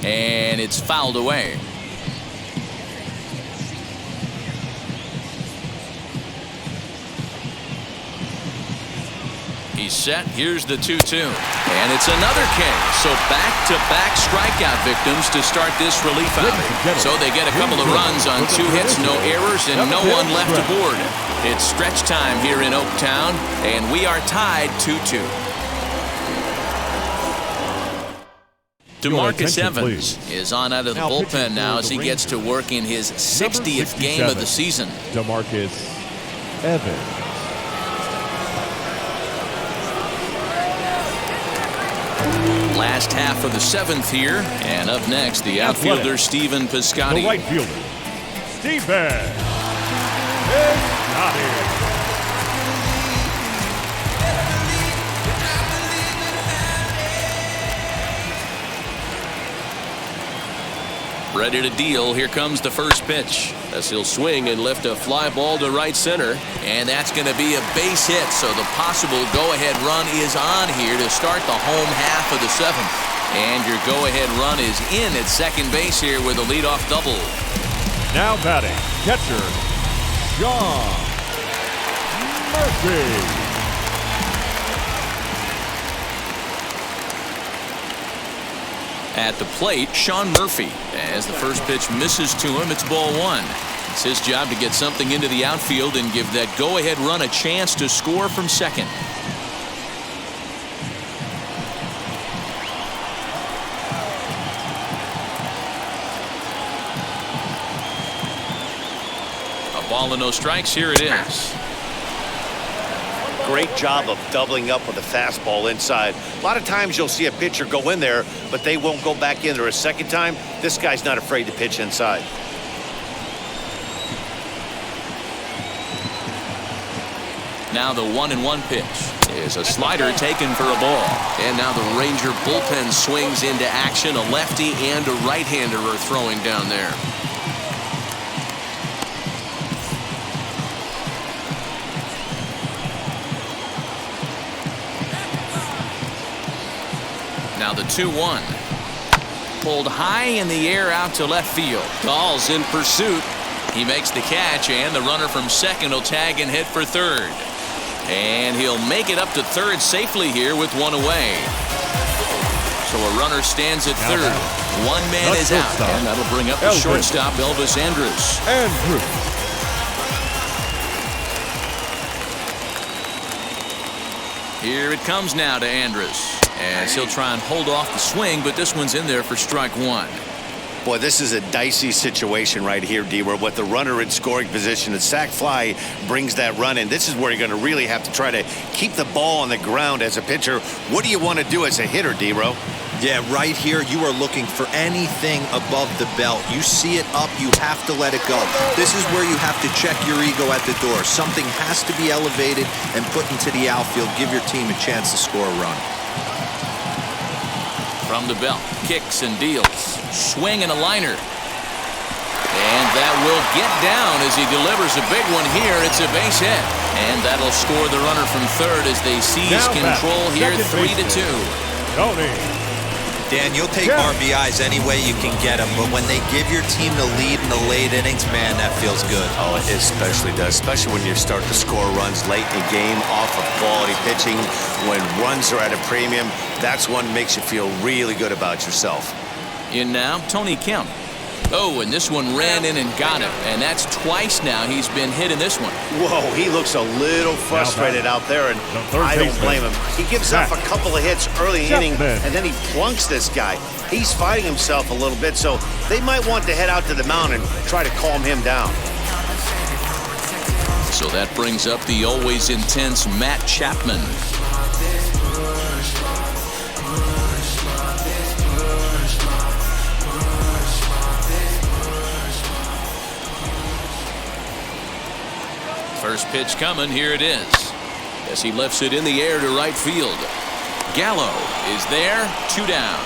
And it's fouled away. He's set. Here's the 2-2. And it's another K. So back-to-back strikeout victims to start this relief outing. So they get a couple of runs on 2 hits, no errors, and no one left aboard. It's stretch time here in Oaktown, and we are tied 2-2. DeMarcus Evans is on out of the bullpen now as he gets to work in his 60th game of the season. DeMarcus Evans. Last half of the 7th here, and up next, the outfielder Stephen Piscotty. The right fielder, Stephen Piscotty. Ready to deal. Here comes the first pitch. As he'll swing and lift a fly ball to right center. And that's going to be a base hit, so the possible go-ahead run is on here to start the home half of the 7th. And your go-ahead run is in at second base here with a leadoff double. Now batting, catcher, Sean Murphy. At the plate, Sean Murphy. As the first pitch misses to him, it's ball 1. It's his job to get something into the outfield and give that go-ahead run a chance to score from second. A ball and no strikes. Here it is. Great job of doubling up with a fastball inside. A lot of times you'll see a pitcher go in there, but they won't go back in there a second time. This guy's not afraid to pitch inside. Now the 1-1 pitch is a slider taken for a ball. And now the Ranger bullpen swings into action. A lefty and a right-hander are throwing down there. Now the 2-1. Pulled high in the air out to left field. Dahl's in pursuit. He makes the catch, and the runner from second will tag and hit for third. And he'll make it up to third safely here with 1 away. So a runner stands at third. 1 man is out, and that'll bring up the shortstop, Elvis Andrus. Here it comes now to Andrus, as he'll try and hold off the swing, but this one's in there for strike 1. Boy, this is a dicey situation right here, D-Row, with the runner in scoring position. The sac fly brings that run in. This is where you're going to really have to try to keep the ball on the ground as a pitcher. What do you want to do as a hitter, D-Row? Yeah, right here, you are looking for anything above the belt. You see it up, you have to let it go. This is where you have to check your ego at the door. Something has to be elevated and put into the outfield. Give your team a chance to score a run. From the belt, kicks and deals. Swing and a liner. And that will get down as he delivers a big one here. It's a base hit. And that'll score the runner from third as they seize control here, 3-2. Dan, you'll take RBIs any way you can get them, but when they give your team the lead in the late innings, man, that feels good. Oh, it especially does, especially when you start to score runs late in the game off of quality pitching. When runs are at a premium, that's what makes you feel really good about yourself. In now, Tony Kemp. Oh, and this one ran in and got him. And that's twice now he's been hit in this one. Whoa, he looks a little frustrated out there, and I don't blame him. He gives up a couple of hits early in the inning, and then he plunks this guy. He's fighting himself a little bit, so they might want to head out to the mound and try to calm him down. So that brings up the always intense Matt Chapman. First pitch coming, here it is. As he lifts it in the air to right field. Gallo is there, 2 down.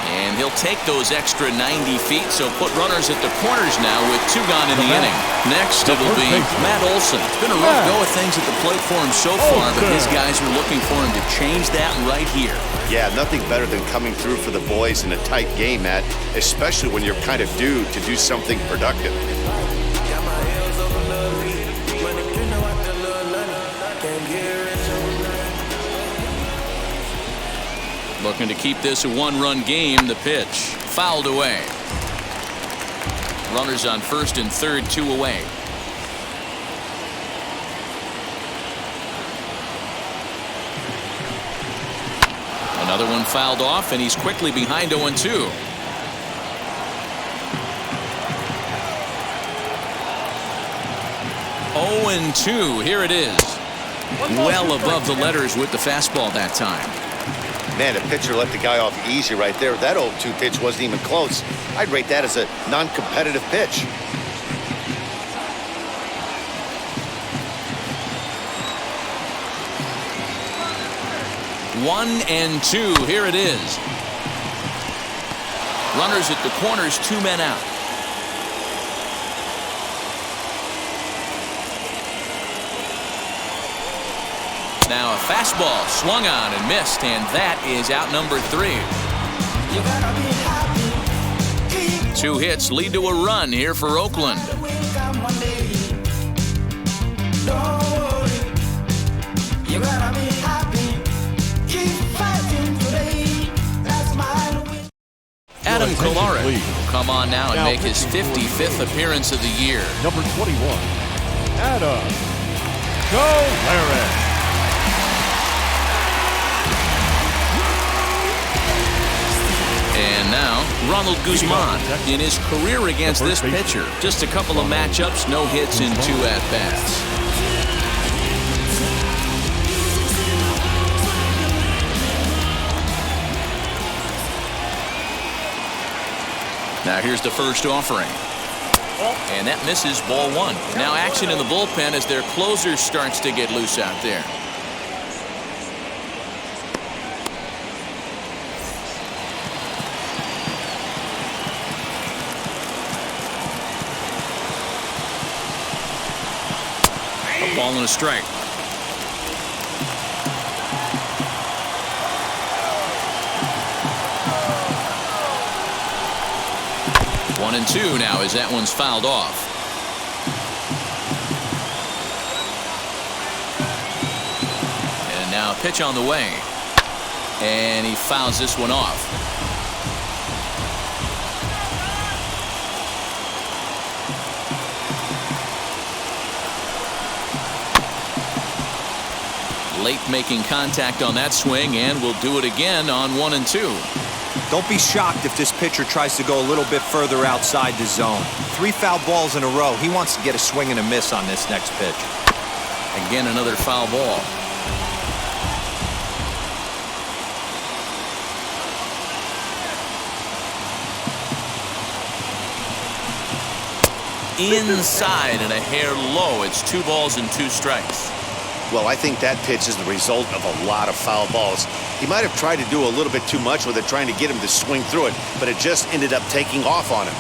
And he'll take those extra 90 feet, so put runners at the corners now with 2 gone in the inning. Next, it'll be Matt Olson. It's been a rough go of things at the plate for him so far, but his guys are looking for him to change that right here. Yeah, nothing better than coming through for the boys in a tight game, Matt, especially when you're kind of due to do something productive. Looking to keep this a 1-run game. The pitch fouled away. Runners on first and third, 2 away. Another one fouled off, and he's quickly behind 0-2. Here it is. Well above the letters with the fastball that time. Man, the pitcher let the guy off easy right there. That 0-2 pitch wasn't even close. I'd rate that as a non-competitive pitch. One and 2. Here it is. Runners at the corners, 2 men out. Now a fastball swung on and missed, and that is out number 3. 2 hits lead to a run here for Oakland. Adam Kolarek will come on now and make his 55th appearance of the year. Number 21, Adam Kolarek. And now, Ronald Guzman in his career against this pitcher. Just a couple of matchups, no hits in 2 at-bats. Now here's the first offering. And that misses, ball 1. Now action in the bullpen as their closer starts to get loose out there. A ball and a strike. One and 2 now as that one's fouled off. And now a pitch on the way. And he fouls this one off. Late making contact on that swing, and will do it again on 1 and 2. Don't be shocked if this pitcher tries to go a little bit further outside the zone. 3 foul balls in a row. He wants to get a swing and a miss on this next pitch. Again, another foul ball. Inside and a hair low. It's 2 balls and 2 strikes. Well, I think that pitch is the result of a lot of foul balls. He might have tried to do a little bit too much with it, trying to get him to swing through it, but it just ended up taking off on him.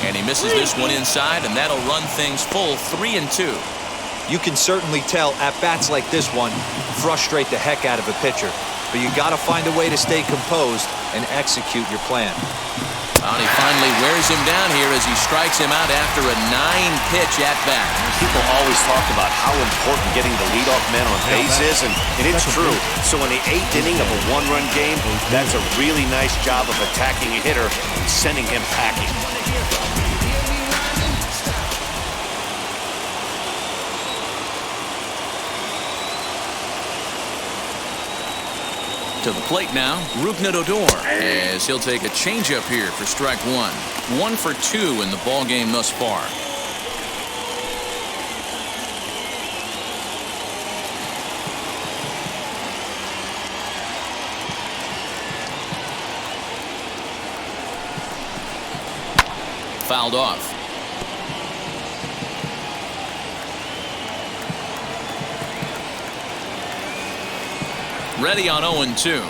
And he misses this one inside, and that'll run things full 3-2. You can certainly tell at-bats like this one frustrate the heck out of a pitcher. But you got to find a way to stay composed and execute your plan. And he finally wears him down here as he strikes him out after a 9-pitch at-bat. People always talk about how important getting the leadoff man on base is, and it's true. So in the 8th inning of a one-run game, that's a really nice job of attacking a hitter and sending him packing. To the plate now, Odor, as he'll take a changeup here for strike one. 1 for 2 in the ball game thus far. Fouled off. Ready on 0-2.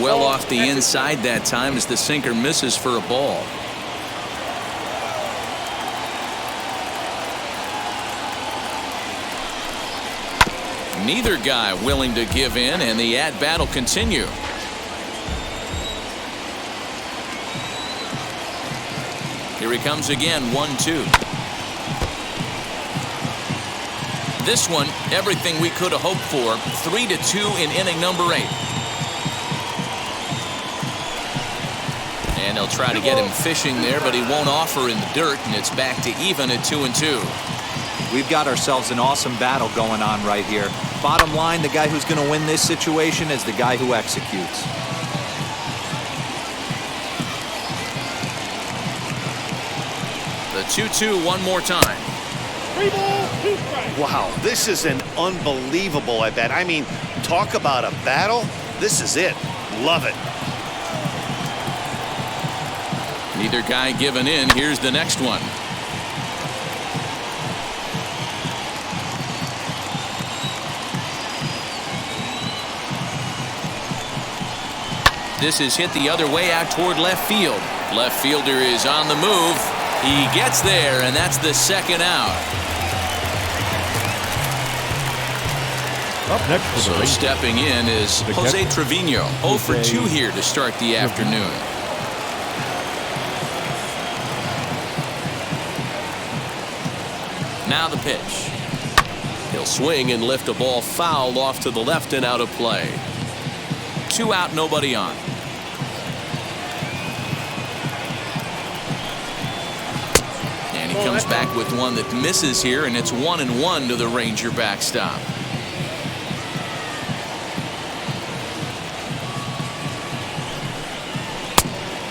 Well off the inside that time as the sinker misses for a ball. Neither guy willing to give in, and the at-bat will continue. Here he comes again, 1-2. This one, everything we could have hoped for. 3-2 in inning number 8. And they'll try to get him fishing there, but he won't offer in the dirt, and it's back to even at 2-2. We've got ourselves an awesome battle going on right here. Bottom line, the guy who's going to win this situation is the guy who executes. The 2-2 one more time. 3 balls, 2 strikes. Wow, this is an unbelievable at-bat. I mean, talk about a battle. This is it. Love it. Neither guy giving in. Here's the next one. This is hit the other way out toward left field. Left fielder is on the move. He gets there, and that's the second out. Up next for the Rangers, stepping in is Jose Trevino. 0 for 2 here to start the afternoon. Now the pitch. He'll swing and lift a ball fouled off to the left and out of play. 2 out, nobody on. And he comes back with one that misses here, and it's 1-1 to the Ranger backstop.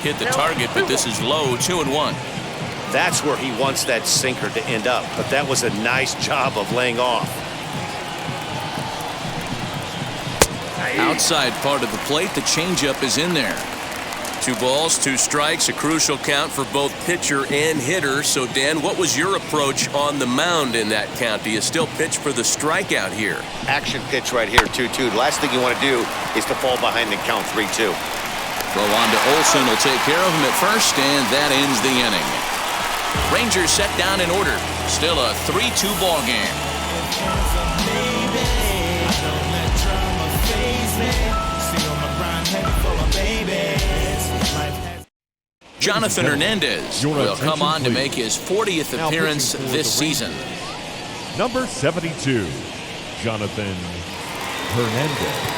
Hit the target, but this is low. 2-1. That's where he wants that sinker to end up, but that was a nice job of laying off. Outside part of the plate, the changeup is in there. 2 balls, 2 strikes, a crucial count for both pitcher and hitter. So, Dan, what was your approach on the mound in that count? Do you still pitch for the strikeout here? Action pitch right here, 2-2. The last thing you want to do is to fall behind and count 3-2. Throw on to Olsen will take care of him at first, and that ends the inning. Rangers set down in order. Still a 3-2 ball game. Jonathan Hernandez will come on to make his 40th appearance this season. Number 72, Jonathan Hernandez.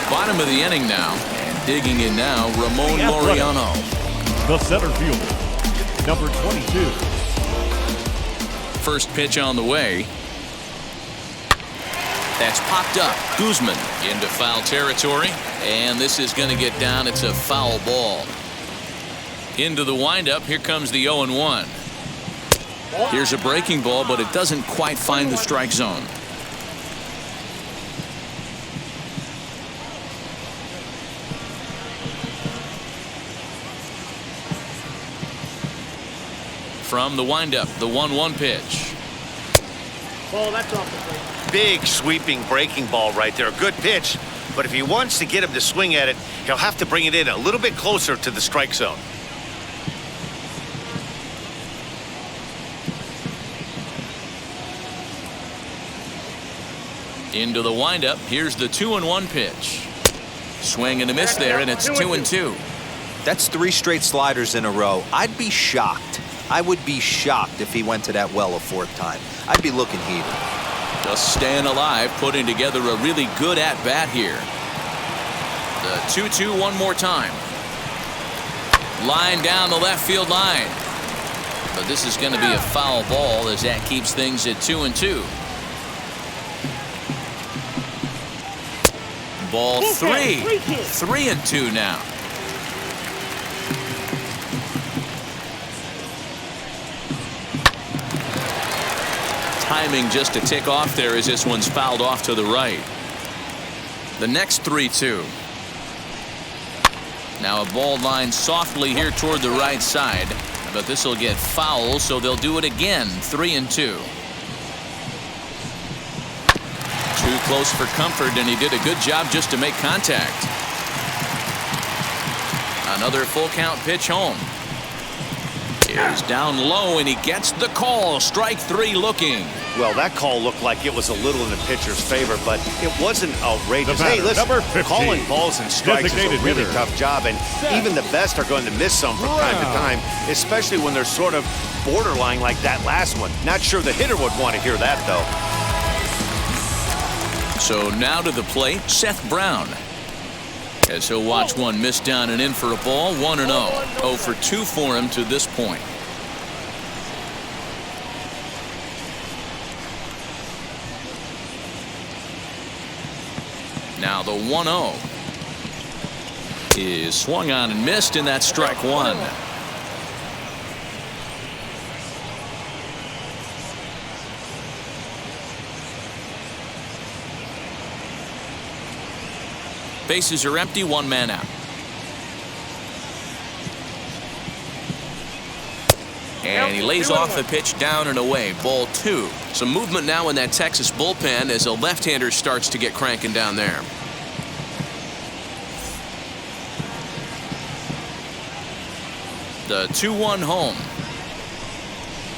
Bottom of the inning now, and digging in now, Ramon Laureano. The center fielder, number 22. First pitch on the way. That's popped up. Guzman into foul territory, and this is going to get down. It's a foul ball. Into the windup. Here comes the 0-1. Here's a breaking ball, but it doesn't quite find the strike zone. From the windup, the 1-1 pitch. Ball, that's off the plate. Big sweeping breaking ball right there. Good pitch. But if he wants to get him to swing at it, he'll have to bring it in a little bit closer to the strike zone. Into the windup. Here's the 2-1 pitch. Swing and a miss there, and it's 2-2. That's 3 straight sliders in a row. I'd be shocked. I would be shocked if he went to that well a 4th time. I'd be looking heated. Just staying alive, putting together a really good at-bat here. The 2-2 one more time. Line down the left field line. But this is going to be a foul ball as that keeps things at 2-2. Ball 3. 3-2 now. Timing just to tick off there as this one's fouled off to the right. The next 3-2. Now a ball line softly here toward the right side, but this will get foul, so they'll do it again. 3-2. Too close for comfort, and he did a good job just to make contact. Another full count pitch home. Is down low, and he gets the call. Strike 3 looking. Well, that call looked like it was a little in the pitcher's favor, but it wasn't outrageous. Hey, listen, calling balls and strikes is a really tough job, and even the best are going to miss some from time to time, especially when they're sort of borderline like that last one. Not sure the hitter would want to hear that, though. So now to the plate, Seth Brown. As he'll watch one miss down and in for a ball. 1-0. 0 for 2 for him to this point. Now the 1-0 is swung on and missed, and that's strike 1. Bases are empty, 1 man out. And he lays off the pitch down and away. Ball 2. Some movement now in that Texas bullpen as a left-hander starts to get cranking down there. The 2-1 home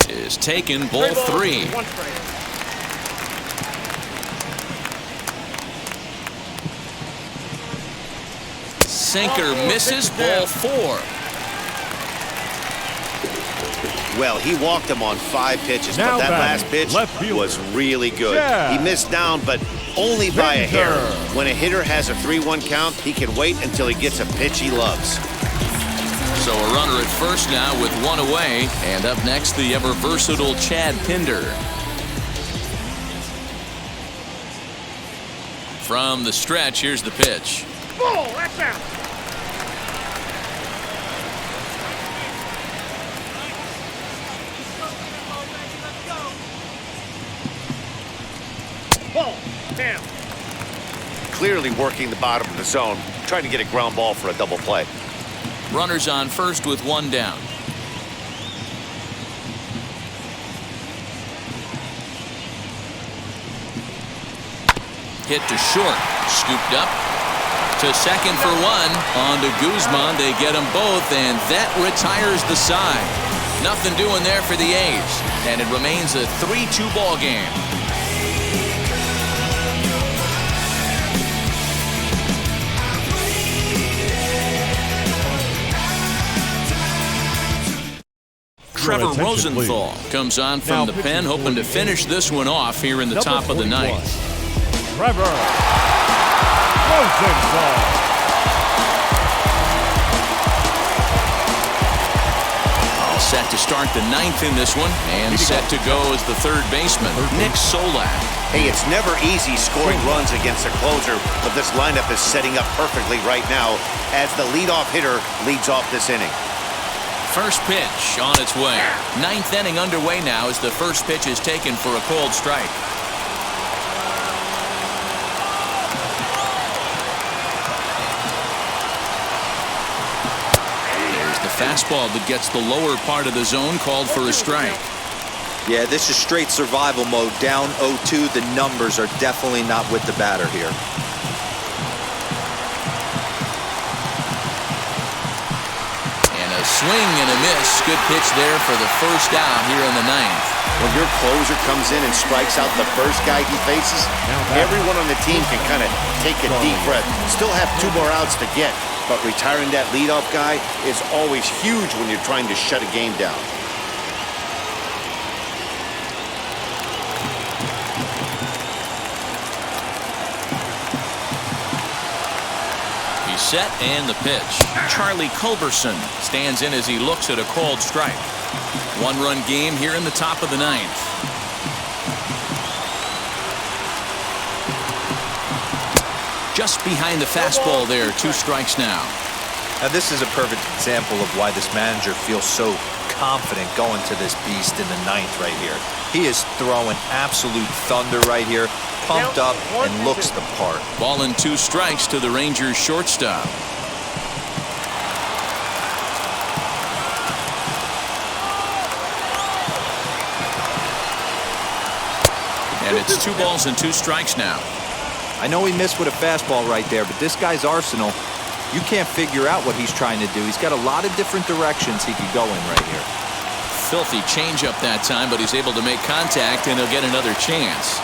is taken. Ball 3. Sinker misses. Ball 4. Well, he walked him on 5 pitches, but that last pitch was really good. He missed down, but only by a hair. When a hitter has a 3-1 count, he can wait until he gets a pitch he loves. So a runner at first now with 1 away, and up next the ever versatile Chad Pinder. From the stretch, here's the pitch. Ball, that's out. Ball, down. Clearly working the bottom of the zone, trying to get a ground ball for a double play. Runners on first with 1 down. Hit to short. Scooped up to second for 1. On to Guzman. They get them both, and that retires the side. Nothing doing there for the A's, and it remains a 3-2 ball game. Trevor Rosenthal comes on from the pen, hoping to finish this one off here in the top of the ninth. Trevor Rosenthal. All set to start the 9th in this one, and set to go as the 3rd baseman, Nick Solak. Hey, it's never easy scoring runs against a closer, but this lineup is setting up perfectly right now as the leadoff hitter leads off this inning. First pitch on its way. Ninth inning underway now as the first pitch is taken for a cold strike. There's the fastball that gets the lower part of the zone, called for a strike. Yeah, this is straight survival mode. Down 0-2. The numbers are definitely not with the batter here. Swing and a miss. Good pitch there for the first out here in the ninth. When your closer comes in and strikes out the first guy he faces, everyone on the team can kind of take a deep breath. Still have 2 more outs to get, but retiring that leadoff guy is always huge when you're trying to shut a game down. Set and the pitch. Charlie Culberson stands in as he looks at a called strike. 1-run game here in the top of the ninth. Just behind the fastball there. 2 strikes now. Now this is a perfect example of why this manager feels so confident going to this beast in the ninth right here. He is throwing absolute thunder right here. Pumped up and looks the part. Ball and 2 strikes to the Rangers shortstop. And it's 2 balls and 2 strikes now. I know he missed with a fastball right there, but this guy's arsenal, you can't figure out what he's trying to do. He's got a lot of different directions he could go in right here. Filthy changeup that time, but he's able to make contact, and he'll get another chance.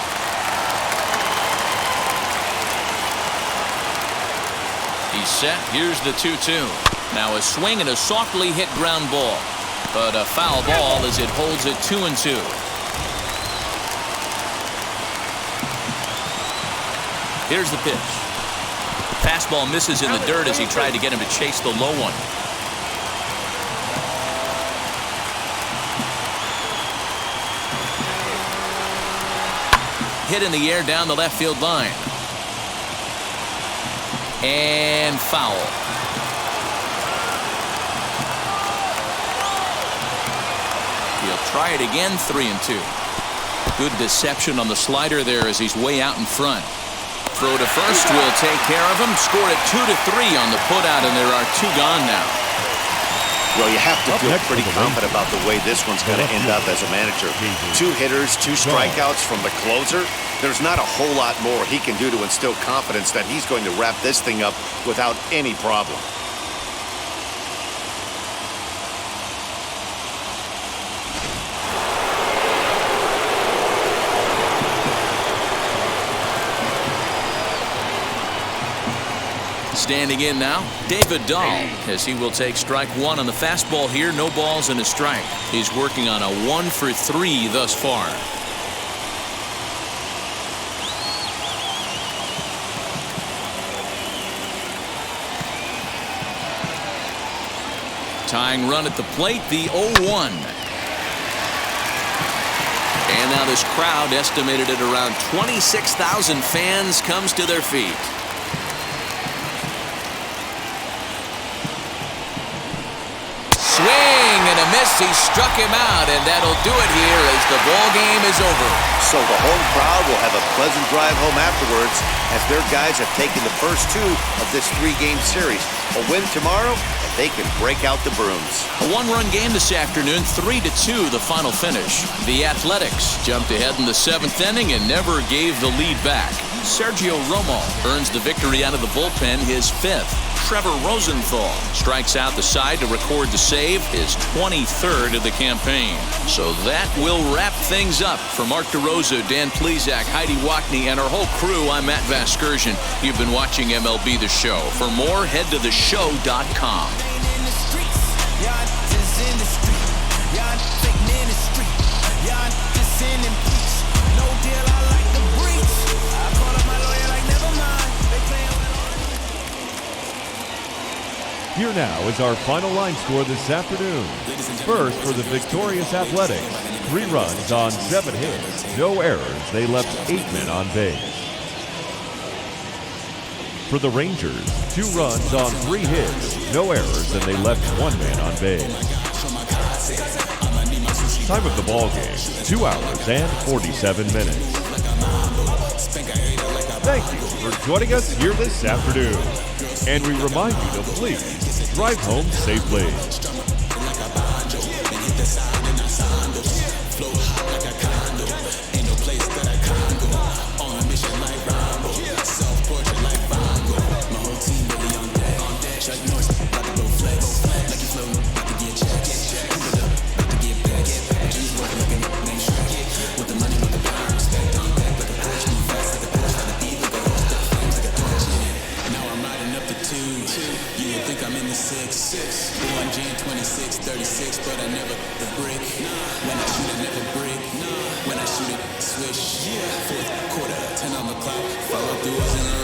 He's set. Here's the 2-2. Now a swing and a softly hit ground ball, but a foul ball as it holds it 2-2. Here's the pitch. Fastball misses in the dirt as he tried to get him to chase the low one. Hit in the air down the left field line. And foul. He'll try it again. 3-2. Good deception on the slider there as he's way out in front. Throw to first will take care of him. Scored it 2-3 on the putout, and there are 2 gone now. Well, you have to feel pretty confident about the way this one's going to end up as a manager. 2 hitters, 2 strikeouts from the closer. There's not a whole lot more he can do to instill confidence that he's going to wrap this thing up without any problem. Standing in now, David Dahl, as he will take strike 1 on the fastball here. No balls and a strike. He's working on a 1 for 3 thus far. Tying run at the plate, the 0-1. And now this crowd, estimated at around 26,000 fans, comes to their feet. Swing and a miss. He struck him out, and that'll do it here as the ball game is over. So the home crowd will have a pleasant drive home afterwards as their guys have taken the first 2 of this 3-game series. A win tomorrow, and they can break out the brooms. A 1-run game this afternoon, 3-2 the final finish. The Athletics jumped ahead in the 7th inning and never gave the lead back. Sergio Romo earns the victory out of the bullpen, his 5th. Trevor Rosenthal strikes out the side to record the save, his 23rd of the campaign. So that will wrap things up. For Mark DeRosa, Dan Plesac, Heidi Wackney, and our whole crew, I'm Matt Vasgersian. You've been watching MLB The Show. For more, head to theshow.com. Here now is our final line score this afternoon. First, for the victorious Athletics, 3 runs on 7 hits, no errors. They left 8 men on base. For the Rangers, 2 runs on 3 hits, no errors, and they left 1 man on base. Time of the ball game, 2 hours and 47 minutes. Thank you for joining us here this afternoon. And we remind you to please drive home safely. But I never the brick. When I shoot it, never break. When I shoot it, swish. Fourth quarter, 10 on the clock. Follow through, wasn't